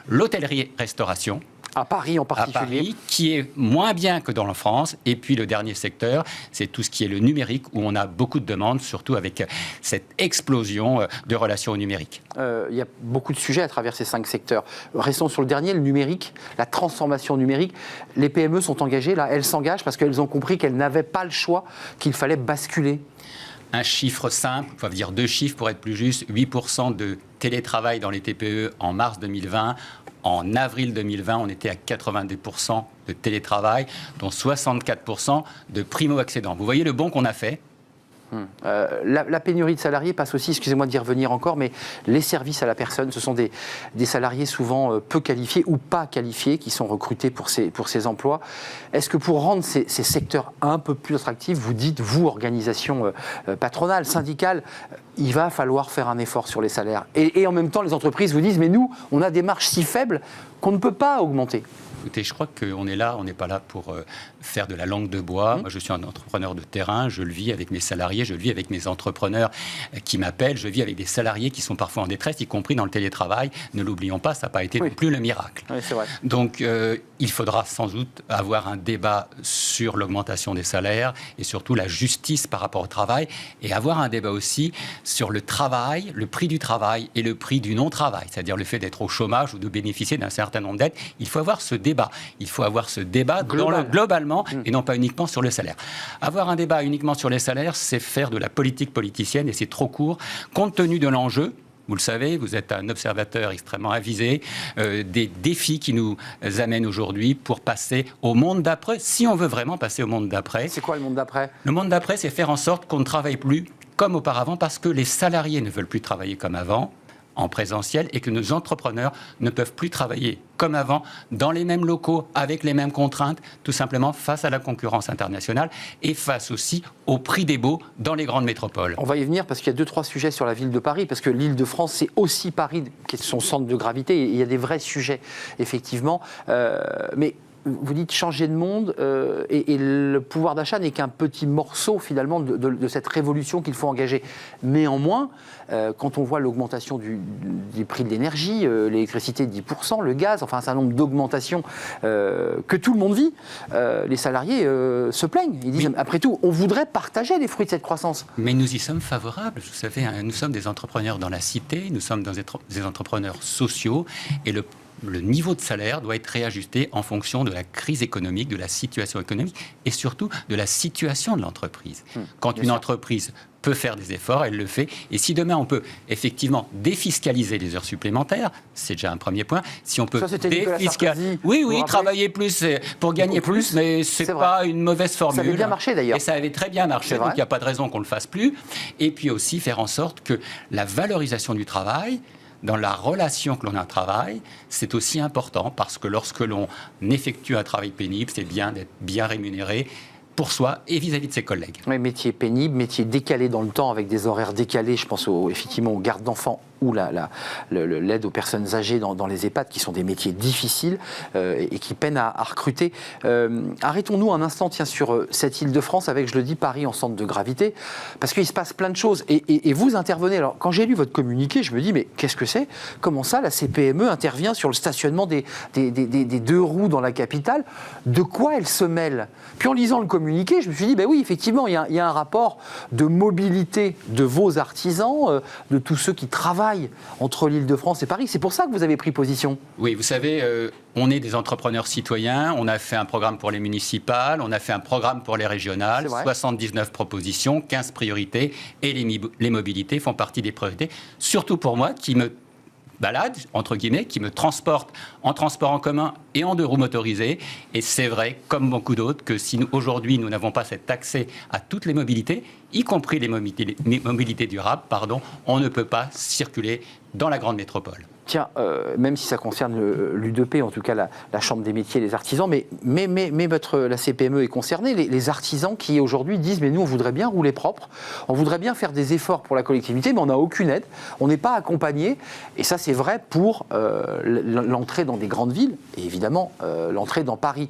L'hôtellerie-restauration. À Paris en particulier. À Paris, qui est moins bien que dans la France. Et puis le dernier secteur, c'est tout ce qui est le numérique, où on a beaucoup de demandes, surtout avec cette explosion de relations au numérique. Il y a beaucoup de sujets à travers ces 5 secteurs. Restons sur le dernier, le numérique, la transformation numérique. Les PME sont engagées, là, elles s'engagent parce qu'elles ont compris qu'elles n'avaient pas le choix, qu'il fallait basculer. Un chiffre simple, on va dire 2 chiffres pour être plus juste, 8% de télétravail dans les TPE en mars 2020. En avril 2020, on était à 82% de télétravail, dont 64% de primo-accédants. Vous voyez le bond qu'on a fait ? La pénurie de salariés passe aussi, excusez-moi d'y revenir encore, mais les services à la personne, ce sont des salariés souvent peu qualifiés ou pas qualifiés qui sont recrutés pour ces emplois. Est-ce que pour rendre ces secteurs un peu plus attractifs, vous dites, vous, organisation patronale, syndicale, il va falloir faire un effort sur les salaires. Et en même temps, les entreprises vous disent, mais nous, on a des marges si faibles qu'on ne peut pas augmenter. Écoutez, je crois qu'on est là, on n'est pas là pour faire de la langue de bois. Moi, je suis un entrepreneur de terrain, je le vis avec mes salariés, je le vis avec mes entrepreneurs qui m'appellent, je vis avec des salariés qui sont parfois en détresse, y compris dans le télétravail. Ne l'oublions pas, ça n'a pas été non plus le miracle. Oui, c'est vrai. Donc, il faudra sans doute avoir un débat sur l'augmentation des salaires et surtout la justice par rapport au travail, et avoir un débat aussi sur le travail, le prix du travail et le prix du non-travail, c'est-à-dire le fait d'être au chômage ou de bénéficier d'un certain nombre d'aides. Il faut avoir ce débat. Il faut avoir ce débat globalement et non pas uniquement sur le salaire. Avoir un débat uniquement sur les salaires, c'est faire de la politique politicienne et c'est trop court, compte tenu de l'enjeu. Vous le savez, vous êtes un observateur extrêmement avisé des défis qui nous amènent aujourd'hui pour passer au monde d'après, si on veut vraiment passer au monde d'après. C'est quoi le monde d'après ? Le monde d'après, c'est faire en sorte qu'on ne travaille plus comme auparavant parce que les salariés ne veulent plus travailler comme avant, en présentiel, et que nos entrepreneurs ne peuvent plus travailler comme avant, dans les mêmes locaux, avec les mêmes contraintes, tout simplement face à la concurrence internationale et face aussi au prix des baux dans les grandes métropoles. On va y venir parce qu'il y a 2-3 sujets sur la ville de Paris, parce que l'Île-de-France, c'est aussi Paris qui est son centre de gravité, et il y a des vrais sujets, effectivement. Mais vous dites changer de monde, et le pouvoir d'achat n'est qu'un petit morceau, finalement, de cette révolution qu'il faut engager. Néanmoins, quand on voit l'augmentation du prix de l'énergie, l'électricité de 10%, le gaz, enfin un certain nombre d'augmentations que tout le monde vit, les salariés se plaignent. Ils disent, après tout, on voudrait partager les fruits de cette croissance. Mais nous y sommes favorables. Vous savez, nous sommes des entrepreneurs dans la cité, nous sommes des entrepreneurs sociaux, et le niveau de salaire doit être réajusté en fonction de la crise économique, de la situation économique et surtout de la situation de l'entreprise. Quand une entreprise peut faire des efforts, elle le fait. Et si demain on peut effectivement défiscaliser les heures supplémentaires, c'est déjà un premier point. Si on peut défiscaliser, travailler plus pour gagner plus, mais c'est pas une mauvaise formule. Ça avait bien marché d'ailleurs. Et ça avait très bien marché, donc il n'y a pas de raison qu'on le fasse plus. Et puis aussi faire en sorte que la valorisation du travail, dans la relation que l'on a au travail, c'est aussi important parce que lorsque l'on effectue un travail pénible, c'est bien d'être bien rémunéré pour soi et vis-à-vis de ses collègues. Oui, métier pénible, métier décalé dans le temps avec des horaires décalés, je pense effectivement aux gardes d'enfants ou l'aide aux personnes âgées dans les EHPAD, qui sont des métiers difficiles et qui peinent à recruter. Arrêtons-nous un instant sur cette Île-de-France avec, je le dis, Paris en centre de gravité, parce qu'il se passe plein de choses. Et vous intervenez. Alors, quand j'ai lu votre communiqué, je me dis, mais qu'est-ce que c'est ? Comment ça, la CPME intervient sur le stationnement des 2 roues dans la capitale ? De quoi elle se mêle ? Puis en lisant le communiqué, je me suis dit, ben oui, effectivement, il y a un rapport de mobilité de vos artisans, de tous ceux qui travaillent entre l'Île-de-France et Paris. C'est pour ça que vous avez pris position. Oui, vous savez, on est des entrepreneurs citoyens. On a fait un programme pour les municipales, on a fait un programme pour les régionales, 79 propositions, 15 priorités, et les mobilités font partie des priorités. Surtout pour moi, qui me balade, entre guillemets, qui me transporte en transport en commun et en 2 roues motorisées. Et c'est vrai, comme beaucoup d'autres, que si aujourd'hui nous n'avons pas cet accès à toutes les mobilités, y compris les mobilités durables, on ne peut pas circuler dans la grande métropole. Tiens, même si ça concerne l'U2P, en tout cas la Chambre des métiers et des artisans, mais la CPME est concernée, les artisans qui aujourd'hui disent « mais nous on voudrait bien rouler propre, on voudrait bien faire des efforts pour la collectivité, mais on n'a aucune aide, on n'est pas accompagné ». Et ça c'est vrai pour l'entrée dans des grandes villes et évidemment l'entrée dans Paris.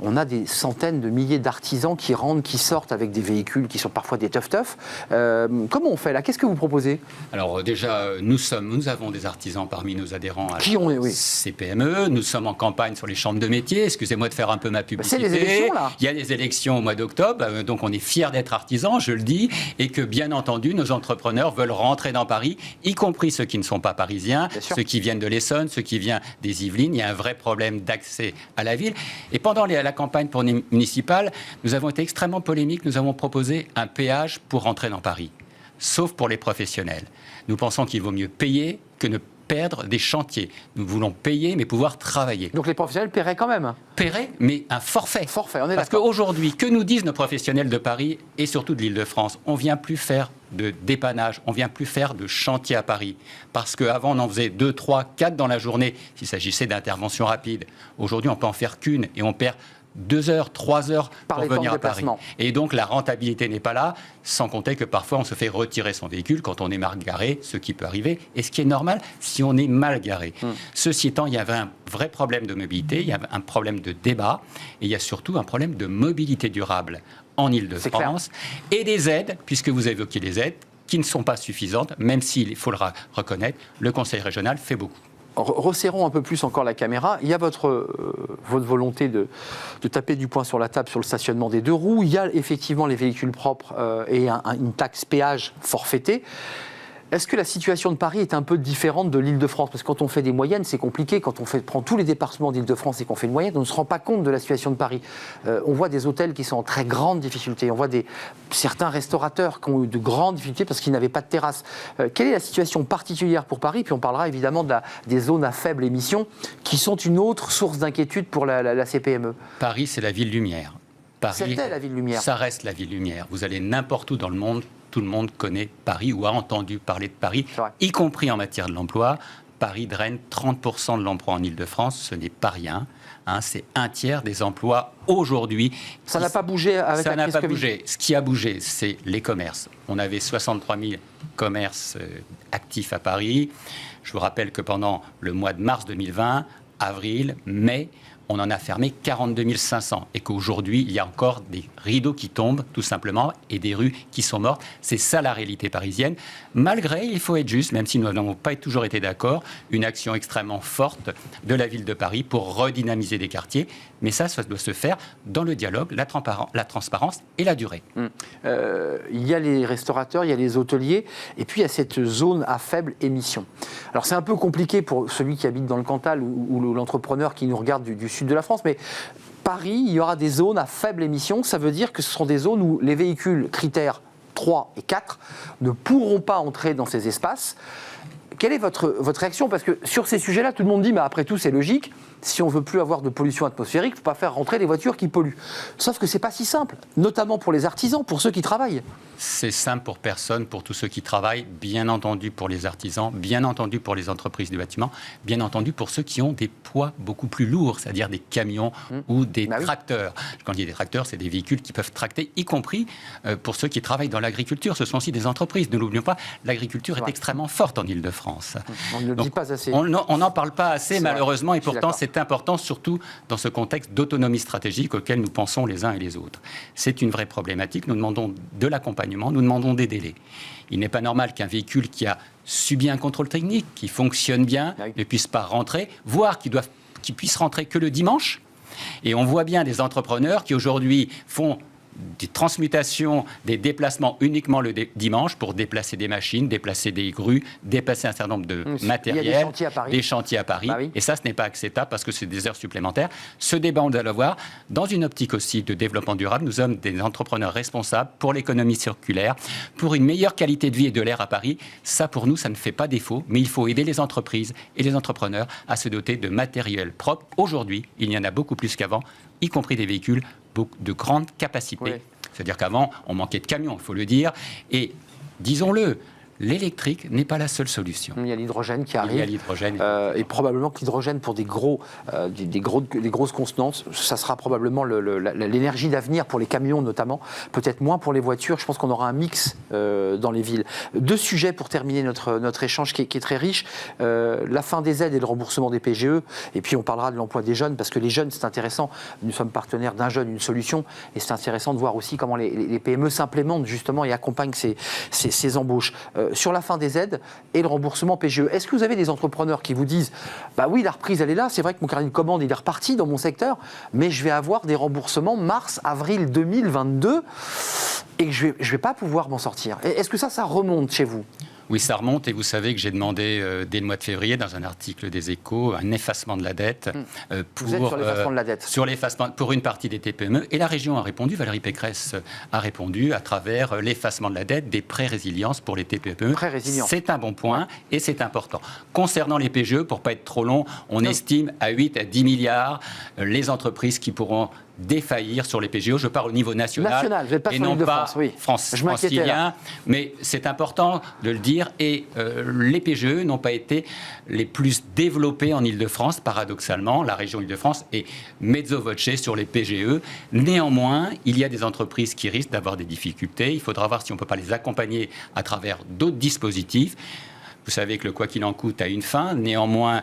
On a des centaines de milliers d'artisans qui rentrent, qui sortent avec des véhicules qui sont parfois des teuf-teuf. Comment on fait là? Qu'est-ce que vous proposez? Alors déjà, nous avons des artisans parmi nos adhérents à la CPME. Nous sommes en campagne sur les chambres de métiers. Excusez-moi de faire un peu ma publicité. C'est les élections, là. Il y a les élections au mois d'octobre, donc on est fiers d'être artisans, je le dis, et que bien entendu, nos entrepreneurs veulent rentrer dans Paris, y compris ceux qui ne sont pas parisiens, ceux qui viennent de l'Essonne, ceux qui viennent des Yvelines. Il y a un vrai problème d'accès à la ville. Et pendant la campagne pour municipale, nous avons été extrêmement polémiques. Nous avons proposé un péage pour rentrer dans Paris, sauf pour les professionnels. Nous pensons qu'il vaut mieux payer que ne perdre des chantiers. Nous voulons payer, mais pouvoir travailler. Donc les professionnels paieraient quand même? Paieraient, mais un forfait. Forfait, on est Parce d'accord. qu'aujourd'hui, que nous disent nos professionnels de Paris et surtout de l'Île-de-France, on ne vient plus faire de dépannage, on ne vient plus faire de chantier à Paris. Parce qu'avant, on en faisait 2, 3, 4 dans la journée, s'il s'agissait d'interventions rapides. Aujourd'hui, on peut en faire qu'une et on perd 2 heures, 3 heures pour venir à Paris. Et donc la rentabilité n'est pas là, sans compter que parfois on se fait retirer son véhicule quand on est mal garé, ce qui peut arriver, et ce qui est normal si on est mal garé. Ceci étant, il y avait un vrai problème de mobilité, il y avait un problème de débat, et il y a surtout un problème de mobilité durable en Île-de-France, et des aides, puisque vous évoquez les aides, qui ne sont pas suffisantes, même s'il faut le reconnaître, le Conseil régional fait beaucoup. Resserrons un peu plus encore la caméra. Il y a votre volonté de taper du poing sur la table sur le stationnement des 2 roues. Il y a effectivement les véhicules propres et une taxe péage forfaitée. Est-ce que la situation de Paris est un peu différente de l'Île-de-France? Parce que quand on fait des moyennes, c'est compliqué. Quand on prend tous les départements d'Île-de-France et qu'on fait une moyenne, on ne se rend pas compte de la situation de Paris. On voit des hôtels qui sont en très grande difficulté. On voit certains restaurateurs qui ont eu de grandes difficultés parce qu'ils n'avaient pas de terrasse. Quelle est la situation particulière pour Paris? Puis on parlera évidemment des zones à faible émission qui sont une autre source d'inquiétude pour la CPME. Paris, c'est la ville lumière. C'était la ville lumière. Ça reste la ville lumière. Vous allez n'importe où dans le monde, tout le monde connaît Paris ou a entendu parler de Paris, y compris en matière de l'emploi. Paris draine 30% de l'emploi en Île-de-France, ce n'est pas rien. C'est 1/3 des emplois aujourd'hui. Ça n'a pas bougé avec la crise Covid. Ça n'a pas bougé. Ce qui a bougé, c'est les commerces. On avait 63 000 commerces actifs à Paris. Je vous rappelle que pendant le mois de mars 2020, avril, mai, on en a fermé 42 500 et qu'aujourd'hui, il y a encore des rideaux qui tombent, tout simplement, et des rues qui sont mortes. C'est ça la réalité parisienne. Malgré, il faut être juste, même si nous n'avons pas toujours été d'accord, une action extrêmement forte de la ville de Paris pour redynamiser des quartiers. Mais ça doit se faire dans le dialogue, la transparence et la durée. Il y a les restaurateurs, il y a les hôteliers, et puis il y a cette zone à faible émission. Alors c'est un peu compliqué pour celui qui habite dans le Cantal ou l'entrepreneur qui nous regarde du sud de la France, mais Paris, il y aura des zones à faible émission. Ça veut dire que ce sont des zones où les véhicules critères 3 et 4 ne pourront pas entrer dans ces espaces. Quelle est votre réaction? Parce que sur ces sujets-là, tout le monde dit, mais après tout, c'est logique. Si on ne veut plus avoir de pollution atmosphérique, il ne faut pas faire rentrer les voitures qui polluent. Sauf que ce n'est pas si simple, notamment pour les artisans, pour ceux qui travaillent. C'est simple pour personne, pour tous ceux qui travaillent, bien entendu pour les artisans, bien entendu pour les entreprises du bâtiment, bien entendu pour ceux qui ont des poids beaucoup plus lourds, c'est-à-dire des camions ou des tracteurs. Quand je dis des tracteurs, c'est des véhicules qui peuvent tracter, y compris pour ceux qui travaillent dans l'agriculture. Ce sont aussi des entreprises. Ne l'oublions pas, l'agriculture est extrêmement forte en Île-de-France. On ne le dit pas assez. On n'en parle pas assez, malheureusement, et pourtant c'est important, surtout dans ce contexte d'autonomie stratégique auquel nous pensons les uns et les autres. C'est une vraie problématique. Nous demandons de l'accompagnement, nous demandons des délais. Il n'est pas normal qu'un véhicule qui a subi un contrôle technique, qui fonctionne bien, ne puisse pas rentrer, voire qu'il puisse rentrer que le dimanche. Et on voit bien des entrepreneurs qui aujourd'hui font des transmutations, des déplacements uniquement le dimanche pour déplacer des machines, déplacer des grues, déplacer un certain nombre de matériel. Il y a des chantiers à Paris. Des chantiers à Paris. Bah oui. Et ça, ce n'est pas acceptable parce que c'est des heures supplémentaires. Ce débat, on doit le voir dans une optique aussi de développement durable. Nous sommes des entrepreneurs responsables pour l'économie circulaire, pour une meilleure qualité de vie et de l'air à Paris. Ça, pour nous, ça ne fait pas défaut, mais il faut aider les entreprises et les entrepreneurs à se doter de matériel propre. Aujourd'hui, il y en a beaucoup plus qu'avant, y compris des véhicules de grande capacité. Oui. C'est-à-dire qu'avant, on manquait de camions, il faut le dire. Et disons-le, l'électrique n'est pas la seule solution. Il y a l'hydrogène qui arrive. Il y a l'hydrogène. Et probablement que l'hydrogène, pour des grosses contenances, ça sera probablement l'énergie d'avenir pour les camions notamment, peut-être moins pour les voitures. Je pense qu'on aura un mix dans les villes. 2 sujets pour terminer notre échange qui est très riche. La fin des aides et le remboursement des PGE. Et puis on parlera de l'emploi des jeunes, parce que les jeunes, c'est intéressant. Nous sommes partenaires d'un jeune, une solution. Et c'est intéressant de voir aussi comment les PME s'implémentent justement et accompagnent ces embauches. Sur la fin des aides et le remboursement PGE. Est-ce que vous avez des entrepreneurs qui vous disent « Bah oui, la reprise, elle est là, c'est vrai que mon carnet de commande, il est reparti dans mon secteur, mais je vais avoir des remboursements mars, avril 2022 et que je vais pas pouvoir m'en sortir ». Est-ce que ça remonte chez vous ? Oui, ça remonte et vous savez que j'ai demandé dès le mois de février, dans un article des Échos, un effacement de la dette. Vous êtes sur l'effacement de la dette. Sur l'effacement pour une partie des TPME. Et la région a répondu, Valérie Pécresse a répondu à travers l'effacement de la dette des prêts résilience pour les TPME. Prêts résilience. C'est un bon point et c'est important. Concernant les PGE, pour ne pas être trop long, on estime à 8 à 10 milliards les entreprises qui pourront défaillir sur les PGE. Je parle au niveau national, vous n'êtes pas et sur non l'île de pas France, oui. Je m'inquiétais francilien. là. Mais c'est important de le dire. Et les PGE n'ont pas été les plus développés en Île-de-France, paradoxalement. La région Île-de-France est mezzo voce sur les PGE. Néanmoins, il y a des entreprises qui risquent d'avoir des difficultés. Il faudra voir si on ne peut pas les accompagner à travers d'autres dispositifs. Vous savez que le quoi qu'il en coûte a une fin. Néanmoins,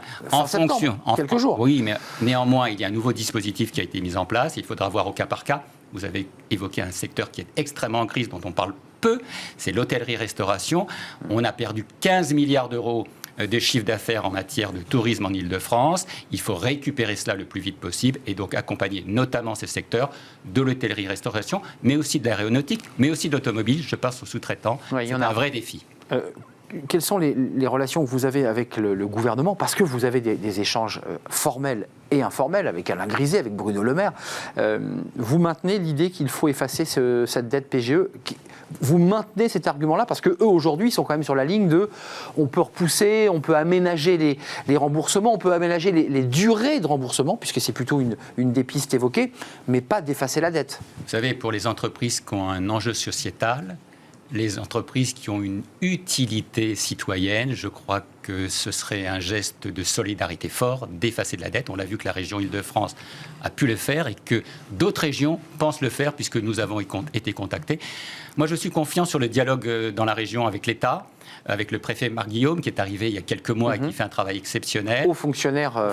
quelques jours. Oui, mais néanmoins, il y a un nouveau dispositif qui a été mis en place. Il faudra voir au cas par cas. Vous avez évoqué un secteur qui est extrêmement en crise, dont on parle peu. C'est l'hôtellerie-restauration. On a perdu 15 milliards d'euros de chiffre d'affaires en matière de tourisme en Île-de-France. Il faut récupérer cela le plus vite possible et donc accompagner notamment ces secteurs de l'hôtellerie-restauration, mais aussi de l'aéronautique, mais aussi de l'automobile. Je passe aux sous-traitants. C'est un vrai défi. Quelles sont les relations que vous avez avec le gouvernement ? Parce que vous avez des échanges formels et informels avec Alain Griset, avec Bruno Le Maire. Vous maintenez l'idée qu'il faut effacer cette dette PGE. Vous maintenez cet argument-là parce qu'eux, aujourd'hui, sont quand même sur la ligne de on peut repousser, on peut aménager les remboursements, on peut aménager les durées de remboursement, puisque c'est plutôt une des pistes évoquées, mais pas d'effacer la dette. Vous savez, pour les entreprises qui ont un enjeu sociétal, les entreprises qui ont une utilité citoyenne, je crois que ce serait un geste de solidarité fort d'effacer de la dette. On l'a vu que la région Île-de-France a pu le faire et que d'autres régions pensent le faire puisque nous avons été contactés. Moi, je suis confiant sur le dialogue dans la région avec l'État, avec le préfet Marc Guillaume qui est arrivé il y a quelques mois et qui fait un travail exceptionnel. Haut fonctionnaire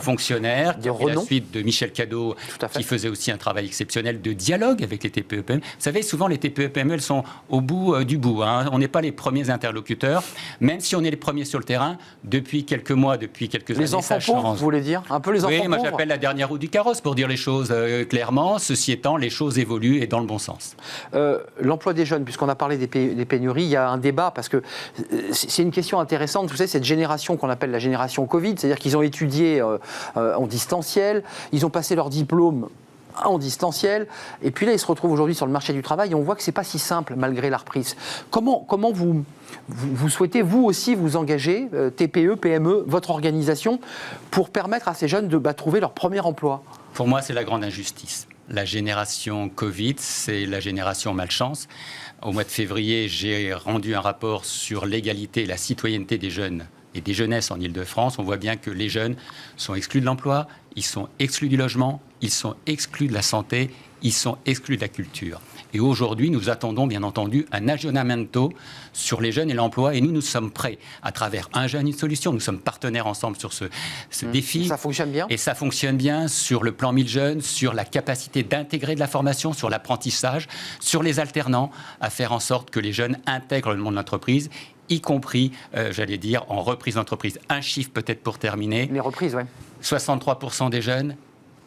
qui a la suite de Michel Cadot qui faisait aussi un travail exceptionnel de dialogue avec les TPE-PME. Vous savez, souvent les TPE-PME, elles sont au bout du bout. On n'est pas les premiers interlocuteurs, même si on est les premiers sur le terrain. Depuis quelques mois, depuis quelques années, ça change. Les enfants pauvres, vous voulez dire ? Un peu les enfants pauvres ? Oui, moi j'appelle la dernière roue du carrosse pour dire les choses clairement. Ceci étant, les choses évoluent et dans le bon sens. L'emploi des jeunes, puisqu'on a parlé des pénuries, il y a un débat parce que c'est une question intéressante. Vous savez, cette génération qu'on appelle la génération Covid, c'est-à-dire qu'ils ont étudié en distanciel, ils ont passé leur diplôme en distanciel, et puis là, ils se retrouvent aujourd'hui sur le marché du travail, et on voit que c'est pas si simple malgré la reprise. Comment vous souhaitez, vous aussi, vous engager, TPE, PME, votre organisation, pour permettre à ces jeunes de trouver leur premier emploi ? Pour moi, c'est la grande injustice. La génération Covid, c'est la génération malchance. Au mois de février, j'ai rendu un rapport sur l'égalité et la citoyenneté des jeunes et des jeunesses en Île-de-France. On voit bien que les jeunes sont exclus de l'emploi, ils sont exclus du logement, ils sont exclus de la santé, ils sont exclus de la culture. Et aujourd'hui, nous attendons bien entendu un aggiornamento sur les jeunes et l'emploi. Et nous sommes prêts, à travers Un jeune, une solution. Nous sommes partenaires ensemble sur ce défi. Ça fonctionne bien ? Et ça fonctionne bien sur le plan 1000 jeunes, sur la capacité d'intégrer de la formation, sur l'apprentissage, sur les alternants, à faire en sorte que les jeunes intègrent le monde de l'entreprise, y compris, j'allais dire, en reprise d'entreprise. Un chiffre peut-être pour terminer. Les reprises, oui. 63% des jeunes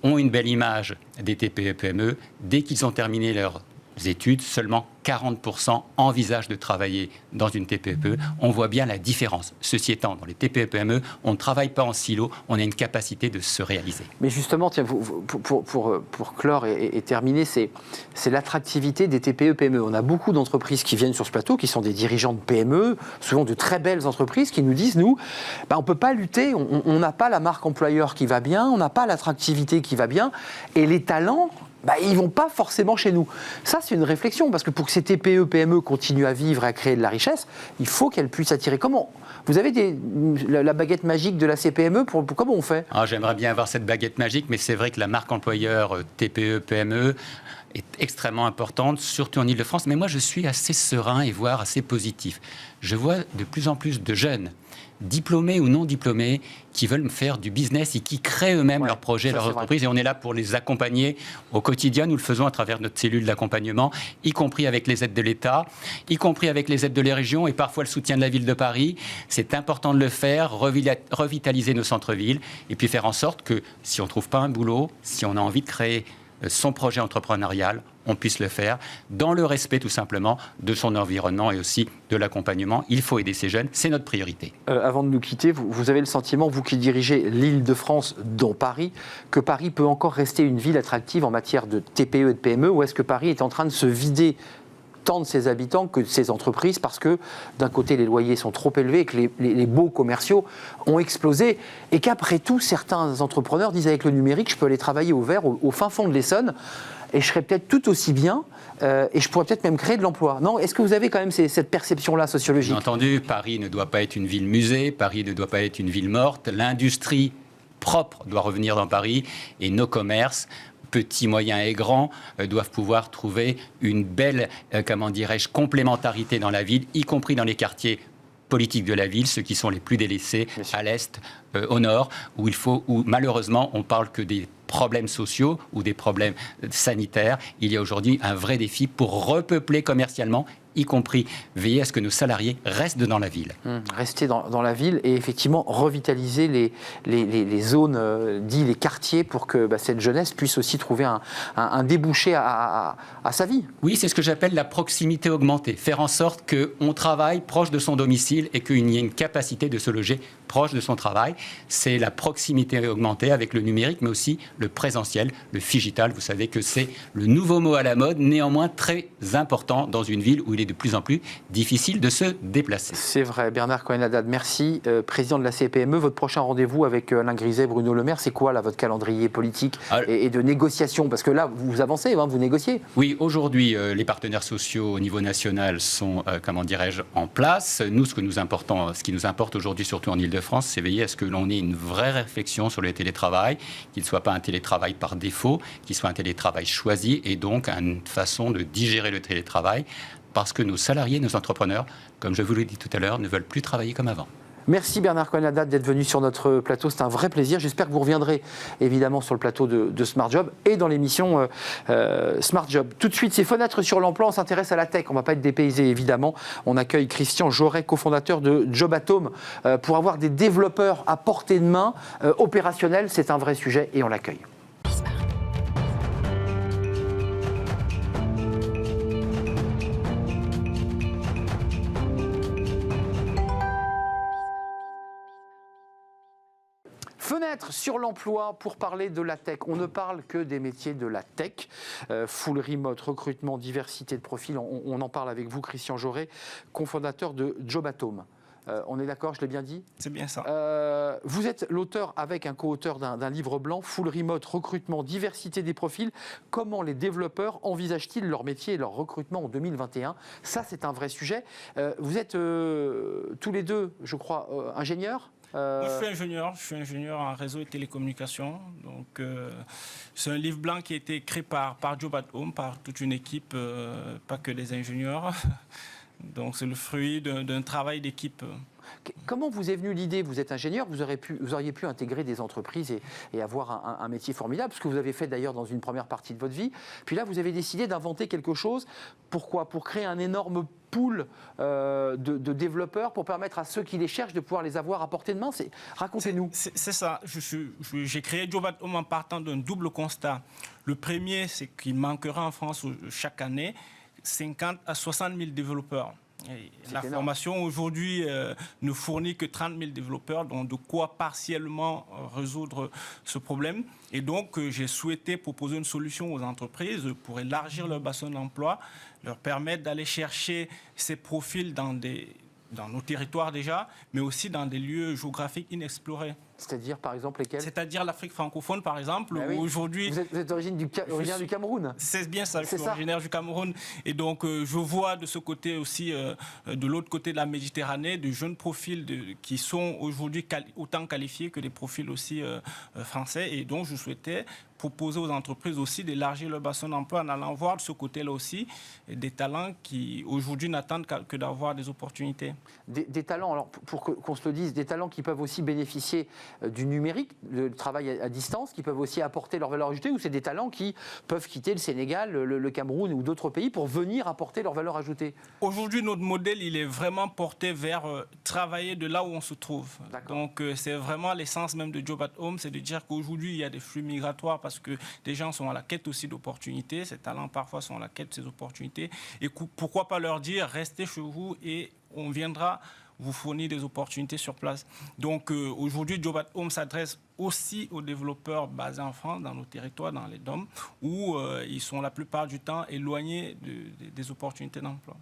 ont une belle image des TPE-PME dès qu'ils ont terminé leur études, seulement 40% envisagent de travailler dans une TPE-PME. On voit bien la différence. Ceci étant, dans les TPE-PME, on ne travaille pas en silo, on a une capacité de se réaliser. Mais justement, tiens, pour clore et terminer, c'est l'attractivité des TPE-PME. On a beaucoup d'entreprises qui viennent sur ce plateau, qui sont des dirigeants de PME, souvent de très belles entreprises, qui nous disent, nous, on ne peut pas lutter, on n'a pas la marque employeur qui va bien, on n'a pas l'attractivité qui va bien, et les talents, ils ne vont pas forcément chez nous. Ça, c'est une réflexion, parce que pour que ces TPE, PME continuent à vivre et à créer de la richesse, il faut qu'elles puissent attirer. Comment ? Vous avez la baguette magique de la CPME, comment on fait ? J'aimerais bien avoir cette baguette magique, mais c'est vrai que la marque employeur TPE, PME est extrêmement importante, surtout en Ile-de-France. Mais moi, je suis assez serein et voire assez positif. Je vois de plus en plus de jeunes, diplômés ou non diplômés, qui veulent faire du business et qui créent eux-mêmes leurs projets, leurs entreprises. Et on est là pour les accompagner au quotidien. Nous le faisons à travers notre cellule d'accompagnement, y compris avec les aides de l'État, y compris avec les aides de les régions et parfois le soutien de la ville de Paris. C'est important de le faire, revitaliser nos centres-villes et puis faire en sorte que si on ne trouve pas un boulot, si on a envie de créer son projet entrepreneurial, on puisse le faire dans le respect tout simplement de son environnement et aussi de l'accompagnement. Il faut aider ces jeunes, c'est notre priorité. Avant de nous quitter, vous avez le sentiment, vous qui dirigez l'Île-de-France, dont Paris, que Paris peut encore rester une ville attractive en matière de TPE et de PME, ou est-ce que Paris est en train de se vider tant de ses habitants que de ses entreprises, parce que d'un côté les loyers sont trop élevés et que les baux commerciaux ont explosé, et qu'après tout certains entrepreneurs disent avec le numérique je peux aller travailler au vert au fin fond de l'Essonne et je serais peut-être tout aussi bien et je pourrais peut-être même créer de l'emploi. Non, est-ce que vous avez quand même cette perception-là sociologique ? Bien entendu, Paris ne doit pas être une ville musée, Paris ne doit pas être une ville morte, l'industrie propre doit revenir dans Paris et nos commerces, petits, moyens et grands, doivent pouvoir trouver une belle, complémentarité dans la ville, y compris dans les quartiers politiques de la ville, ceux qui sont les plus délaissés, à l'est, au nord, où malheureusement on parle que des problèmes sociaux ou des problèmes sanitaires. Il y a aujourd'hui un vrai défi pour repeupler commercialement, y compris veiller à ce que nos salariés restent dans la ville. Rester dans la ville et effectivement revitaliser les zones, dit les quartiers, pour que cette jeunesse puisse aussi trouver un débouché à sa vie. Oui, c'est ce que j'appelle la proximité augmentée. Faire en sorte qu'on travaille proche de son domicile et qu'il y ait une capacité de se loger proche de son travail. C'est la proximité augmentée avec le numérique, mais aussi le présentiel, le figital. Vous savez que c'est le nouveau mot à la mode, néanmoins très important dans une ville où il est de plus en plus difficile de se déplacer. C'est vrai. Bernard Cohen-Haddad, merci. Président de la CPME, votre prochain rendez-vous avec Alain Griset, Bruno Le Maire, c'est quoi là, votre calendrier politique et de négociation ? Parce que là, vous avancez, vous négociez. Oui, aujourd'hui, les partenaires sociaux au niveau national sont, en place. Nous, ce qui nous importe aujourd'hui, surtout en Ile-de-France, c'est veiller à ce que l'on ait une vraie réflexion sur le télétravail, qu'il ne soit pas un télétravail par défaut, qu'il soit un télétravail choisi et donc une façon de digérer le télétravail parce que nos salariés, nos entrepreneurs, comme je vous l'ai dit tout à l'heure, ne veulent plus travailler comme avant. Merci Bernard Cohen-Haddad d'être venu sur notre plateau, c'est un vrai plaisir. J'espère que vous reviendrez évidemment sur le plateau de Smart Job et dans l'émission Smart Job. Tout de suite, c'est Fenêtre sur l'emploi, on s'intéresse à la tech, on ne va pas être dépaysé évidemment. On accueille Christian Joret, cofondateur de Jobatome, pour avoir des développeurs à portée de main opérationnels. C'est un vrai sujet et on l'accueille. Fenêtre sur l'emploi pour parler de la tech. On ne parle que des métiers de la tech. Full remote, recrutement, diversité de profils. On en parle avec vous, Christian Joret, cofondateur de Jobatome. On est d'accord, je l'ai bien dit ? C'est bien ça. Vous êtes l'auteur avec un co-auteur d'un livre blanc, Full remote, recrutement, diversité des profils. Comment les développeurs envisagent-ils leur métier et leur recrutement en 2021 ? Ça, c'est un vrai sujet. Vous êtes tous les deux, je crois, ingénieurs ? Je suis ingénieur en réseau et télécommunications. Donc, c'est un livre blanc qui a été écrit par Jobatome, par toute une équipe, pas que les ingénieurs. Donc c'est le fruit d'un travail d'équipe. Comment vous est venue l'idée? Vous êtes ingénieur, vous auriez pu intégrer des entreprises et avoir un métier formidable, ce que vous avez fait d'ailleurs dans une première partie de votre vie. Puis là, vous avez décidé d'inventer quelque chose. Pourquoi? Pour créer un énorme pool de développeurs, pour permettre à ceux qui les cherchent de pouvoir les avoir à portée de main. Racontez-nous. C'est ça. J'ai créé Job@Home en partant d'un double constat. Le premier, c'est qu'il manquera en France chaque année 50 à 60 000 développeurs. La formation aujourd'hui ne fournit que 30 000 développeurs, donc de quoi partiellement résoudre ce problème. Et donc, j'ai souhaité proposer une solution aux entreprises pour élargir leur bassin d'emploi, leur permettre d'aller chercher ces profils dans nos territoires déjà, mais aussi dans des lieux géographiques inexplorés. C'est-à-dire, par exemple, lesquels? C'est-à-dire l'Afrique francophone, par exemple, où aujourd'hui... Vous êtes originaire du Cameroun? C'est bien ça, je suis originaire du Cameroun. Et donc, je vois de ce côté aussi, de l'autre côté de la Méditerranée, de jeunes profils qui sont aujourd'hui autant qualifiés que des profils aussi français. Et donc, je souhaitais proposer aux entreprises aussi d'élargir leur bassin d'emploi en allant voir de ce côté-là aussi des talents qui, aujourd'hui, n'attendent que d'avoir des opportunités. Des talents, alors pour qu'on se le dise, des talents qui peuvent aussi bénéficier du numérique, le travail à distance, qui peuvent aussi apporter leur valeur ajoutée, ou c'est des talents qui peuvent quitter le Sénégal, le Cameroun ou d'autres pays pour venir apporter leur valeur ajoutée? Aujourd'hui, notre modèle, il est vraiment porté vers travailler de là où on se trouve. Donc, c'est vraiment l'essence même de Job@Home, c'est de dire qu'aujourd'hui, il y a des flux migratoires parce que des gens sont à la quête aussi d'opportunités, ces talents parfois sont à la quête de ces opportunités. Et pourquoi pas leur dire, restez chez vous et on viendra vous fournir des opportunités sur place. Donc aujourd'hui, Job@Home s'adresse aussi aux développeurs basés en France, dans nos territoires, dans les DOM, où ils sont la plupart du temps éloignés des opportunités d'emploi.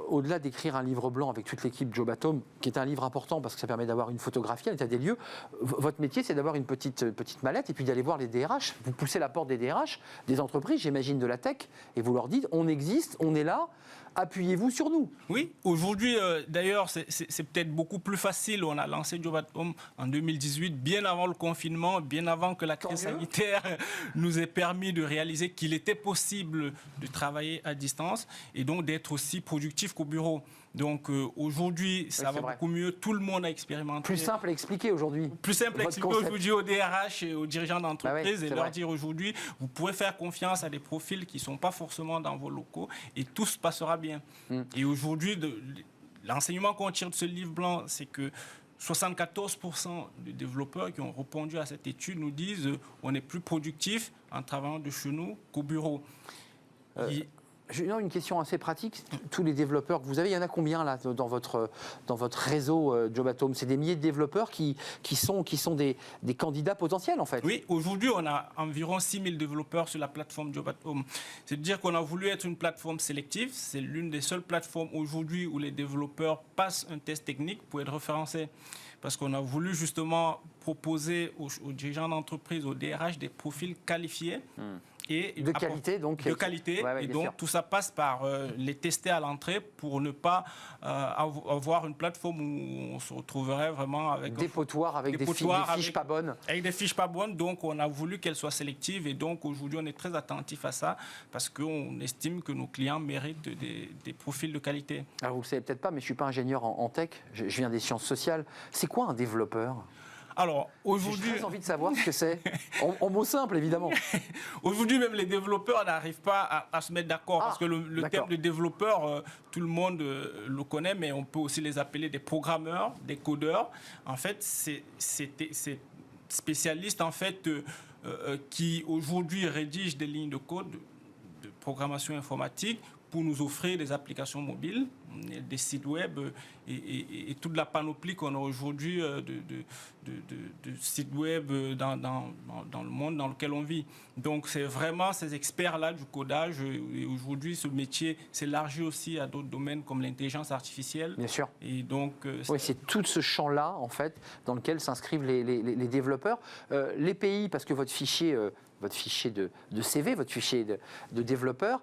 Au-delà d'écrire un livre blanc avec toute l'équipe Job@Home, qui est un livre important parce que ça permet d'avoir une photographie, un état des lieux, votre métier, c'est d'avoir une petite mallette et puis d'aller voir les DRH. Vous poussez la porte des DRH, des entreprises, j'imagine de la tech, et vous leur dites, on existe, on est là, appuyez-vous sur nous. Oui, aujourd'hui, d'ailleurs, c'est peut-être beaucoup plus facile. On a lancé Job@Home en 2018, bien avant le confinement, bien avant que la crise sanitaire nous ait permis de réaliser qu'il était possible de travailler à distance et donc d'être aussi productif qu'au bureau. Donc aujourd'hui, ça va beaucoup mieux. Tout le monde a expérimenté. Plus simple à expliquer aujourd'hui. Plus simple à expliquer aujourd'hui aux DRH et aux dirigeants d'entreprise et leur dire aujourd'hui, vous pouvez faire confiance à des profils qui ne sont pas forcément dans vos locaux et tout se passera bien. Et aujourd'hui, l'enseignement qu'on tire de ce livre blanc, c'est que 74% des développeurs qui ont répondu à cette étude nous disent on est plus productif en travaillant de chez nous qu'au bureau. J'ai une question assez pratique. Tous les développeurs que vous avez, il y en a combien là dans votre réseau Job@Home? C'est des milliers de développeurs qui sont des candidats potentiels en fait. Oui, aujourd'hui on a environ 6 000 développeurs sur la plateforme Job@Home. C'est-à-dire qu'on a voulu être une plateforme sélective. C'est l'une des seules plateformes aujourd'hui où les développeurs passent un test technique pour être référencés. Parce qu'on a voulu justement proposer aux dirigeants d'entreprise, aux DRH, des profils qualifiés. Et de qualité, donc. De qualité. Ouais, et donc, sûr. Tout ça passe par les tester à l'entrée pour ne pas avoir une plateforme où on se retrouverait vraiment avec... Des potoirs avec des fiches pas bonnes. Avec des fiches pas bonnes. Donc, on a voulu qu'elles soient sélectives. Et donc, aujourd'hui, on est très attentif à ça parce qu'on estime que nos clients méritent des profils de qualité. Alors, vous ne le savez peut-être pas, mais je ne suis pas ingénieur en tech. Je viens des sciences sociales. C'est quoi un développeur ? Alors, aujourd'hui... J'ai très envie de savoir ce que c'est. En mots simples, évidemment. Aujourd'hui, même les développeurs n'arrivent pas à se mettre d'accord. Parce que le terme de développeur, tout le monde le connaît, mais on peut aussi les appeler des programmeurs, des codeurs. En fait, c'est spécialistes en fait, qui aujourd'hui rédigent des lignes de code de programmation informatique pour nous offrir des applications mobiles, des sites web et toute la panoplie qu'on a aujourd'hui de sites web dans le monde dans lequel on vit. Donc c'est vraiment ces experts-là du codage. Et aujourd'hui, ce métier s'élargit aussi à d'autres domaines comme l'intelligence artificielle. Bien sûr. Et donc, c'est tout ce champ-là, en fait, dans lequel s'inscrivent les développeurs. Les pays, parce que votre fichier de CV, votre fichier de développeur,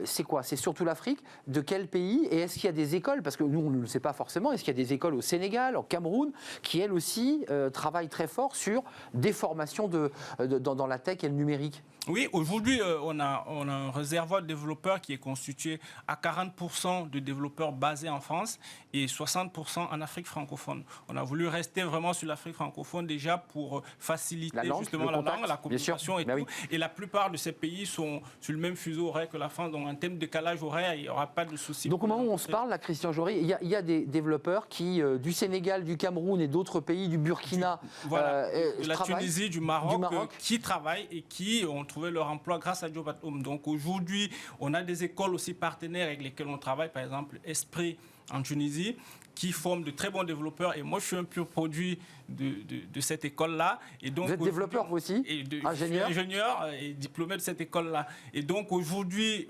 c'est quoi? C'est surtout l'Afrique. De quel pays? Et est-ce qu'il y a des écoles? Parce que nous, on ne le sait pas forcément. Est-ce qu'il y a des écoles au Sénégal, au Cameroun, qui, elles aussi, travaillent très fort sur des formations dans la tech et le numérique? Oui, aujourd'hui, on a un réservoir de développeurs qui est constitué à 40% de développeurs basés en France et 60% en Afrique francophone. On a voulu rester vraiment sur l'Afrique francophone déjà pour faciliter justement la langue, la communication et tout. Oui. Et la plupart de ces pays sont sur le même fuseau horaire que la France, donc en termes de décalage horaire, il n'y aura pas de souci. Donc au moment où on se parle, là, Christian Jory, il y a des développeurs qui, du Sénégal, du Cameroun et d'autres pays, du Burkina, de la Tunisie, du Maroc. Qui travaillent et qui ont trouvé leur emploi grâce à Job at Home. Donc aujourd'hui, on a des écoles aussi partenaires avec lesquelles on travaille, par exemple Esprit en Tunisie, qui forment de très bons développeurs. Et moi, je suis un pur produit de cette école-là. Et donc, vous êtes développeur, vous aussi? Ingénieur. Je suis ingénieur et diplômé de cette école-là. Et donc aujourd'hui,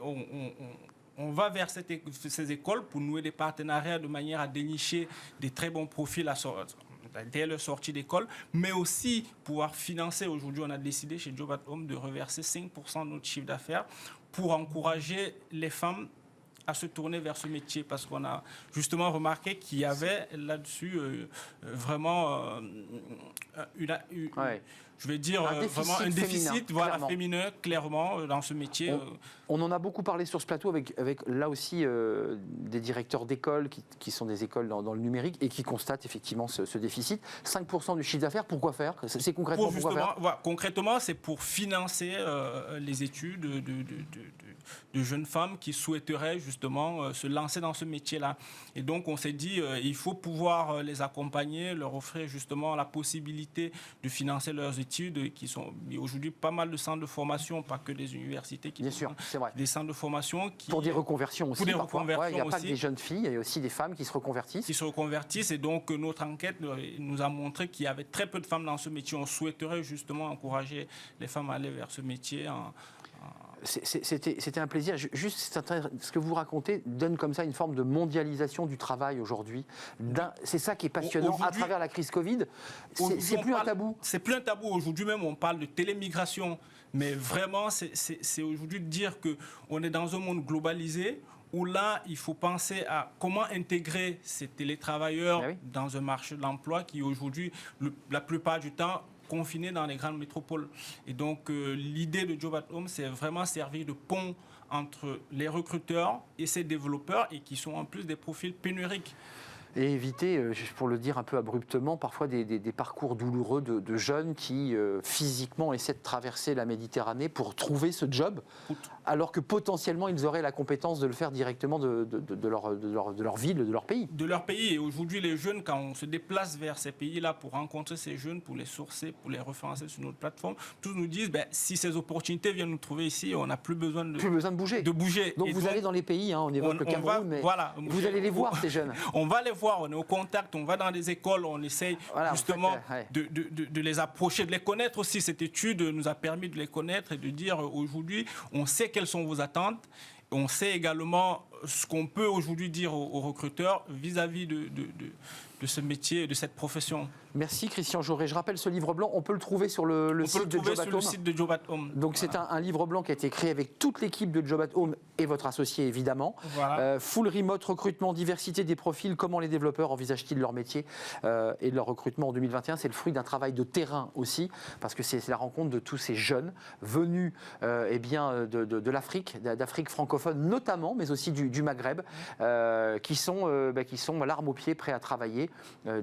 on va vers ces écoles pour nouer des partenariats de manière à dénicher des très bons profils dès leur sortie d'école, mais aussi pouvoir financer. Aujourd'hui, on a décidé chez Job at Home de reverser 5% de notre chiffre d'affaires pour encourager les femmes à se tourner vers ce métier, parce qu'on a justement remarqué qu'il y avait là-dessus vraiment je vais dire vraiment un déficit féminin, clairement, dans ce métier. On en a beaucoup parlé sur ce plateau avec là aussi des directeurs d'écoles qui sont des écoles dans le numérique et qui constatent effectivement ce déficit. 5% du chiffre d'affaires, pourquoi faire? C'est concrètement pourquoi faire? Concrètement, c'est pour financer les études de jeunes femmes qui souhaiteraient justement se lancer dans ce métier-là. Et donc, on s'est dit, il faut pouvoir les accompagner, leur offrir justement la possibilité de financer leurs études, qui sont aujourd'hui pas mal de centres de formation, pas que des universités, qui sont des centres de formation. Pour des reconversions aussi. Pour des reconversions il n'y a pas que des jeunes filles, il y a aussi des femmes qui se reconvertissent. Et donc, notre enquête nous a montré qu'il y avait très peu de femmes dans ce métier. On souhaiterait justement encourager les femmes à aller vers ce métier. C'était un plaisir. Juste, ce que vous racontez donne comme ça une forme de mondialisation du travail aujourd'hui. C'est ça qui est passionnant à travers la crise Covid. C'est plus un tabou. C'est plus un tabou. Aujourd'hui même, on parle de télémigration. Mais vraiment, c'est aujourd'hui de dire qu'on est dans un monde globalisé où là, il faut penser à comment intégrer ces télétravailleurs dans un marché de l'emploi qui aujourd'hui, la plupart du temps, confinés dans les grandes métropoles. Et donc, l'idée de Job at Home, c'est vraiment servir de pont entre les recruteurs et ces développeurs, et qui sont en plus des profils pénuriques. Et éviter, pour le dire un peu abruptement, parfois des parcours douloureux de jeunes qui physiquement essaient de traverser la Méditerranée pour trouver ce job, alors que potentiellement ils auraient la compétence de le faire directement de leur ville, de leur pays. De leur pays. Et aujourd'hui, les jeunes, quand on se déplace vers ces pays-là pour rencontrer ces jeunes, pour les sourcer, pour les référencer sur notre plateforme, tous nous disent, si ces opportunités viennent nous trouver ici, on n'a plus besoin de bouger. Donc vous allez dans les pays, on évoque le Cameroun, mais vous allez les voir, ces jeunes. On va les voir. On est au contact, on va dans des écoles, on essaye justement de les approcher, de les connaître aussi. Cette étude nous a permis de les connaître et de dire aujourd'hui, on sait quelles sont vos attentes. On sait également ce qu'on peut aujourd'hui dire aux recruteurs vis-à-vis de ce métier, de cette profession. Merci Christian Jory. Je rappelle ce livre blanc, on peut le trouver sur le site de Job at Home. Donc c'est un livre blanc qui a été créé avec toute l'équipe de Job at Home et votre associé évidemment. Full remote, recrutement, diversité des profils, comment les développeurs envisagent-ils leur métier et leur recrutement en 2021. C'est le fruit d'un travail de terrain aussi, parce que c'est la rencontre de tous ces jeunes venus de l'Afrique, d'Afrique francophone notamment, mais aussi du Maghreb, qui sont l'arme au pied, prêts à travailler.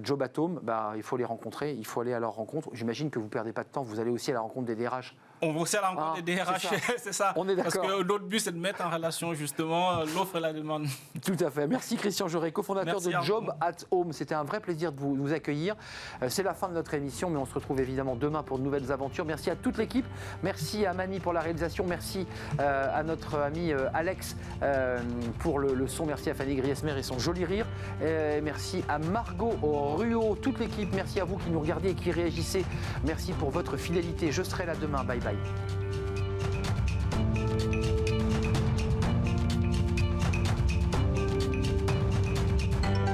Job at Home, il faut les rencontrer, il faut aller à leur rencontre. J'imagine que vous ne perdez pas de temps, vous allez aussi à la rencontre des DRH. On va aussi à la rencontre des DRH, c'est ça. On est d'accord. Parce que l'autre but, c'est de mettre en relation justement l'offre et la demande. Tout à fait. Merci Christian Jory, cofondateur de Job at Home. C'était un vrai plaisir de vous accueillir. C'est la fin de notre émission, mais on se retrouve évidemment demain pour de nouvelles aventures. Merci à toute l'équipe. Merci à Mani pour la réalisation. Merci à notre ami Alex pour le son. Merci à Fanny Griesmer et son joli rire. Merci à Margot Ruot, toute l'équipe. Merci à vous qui nous regardez et qui réagissez. Merci pour votre fidélité. Je serai là demain. Bye bye.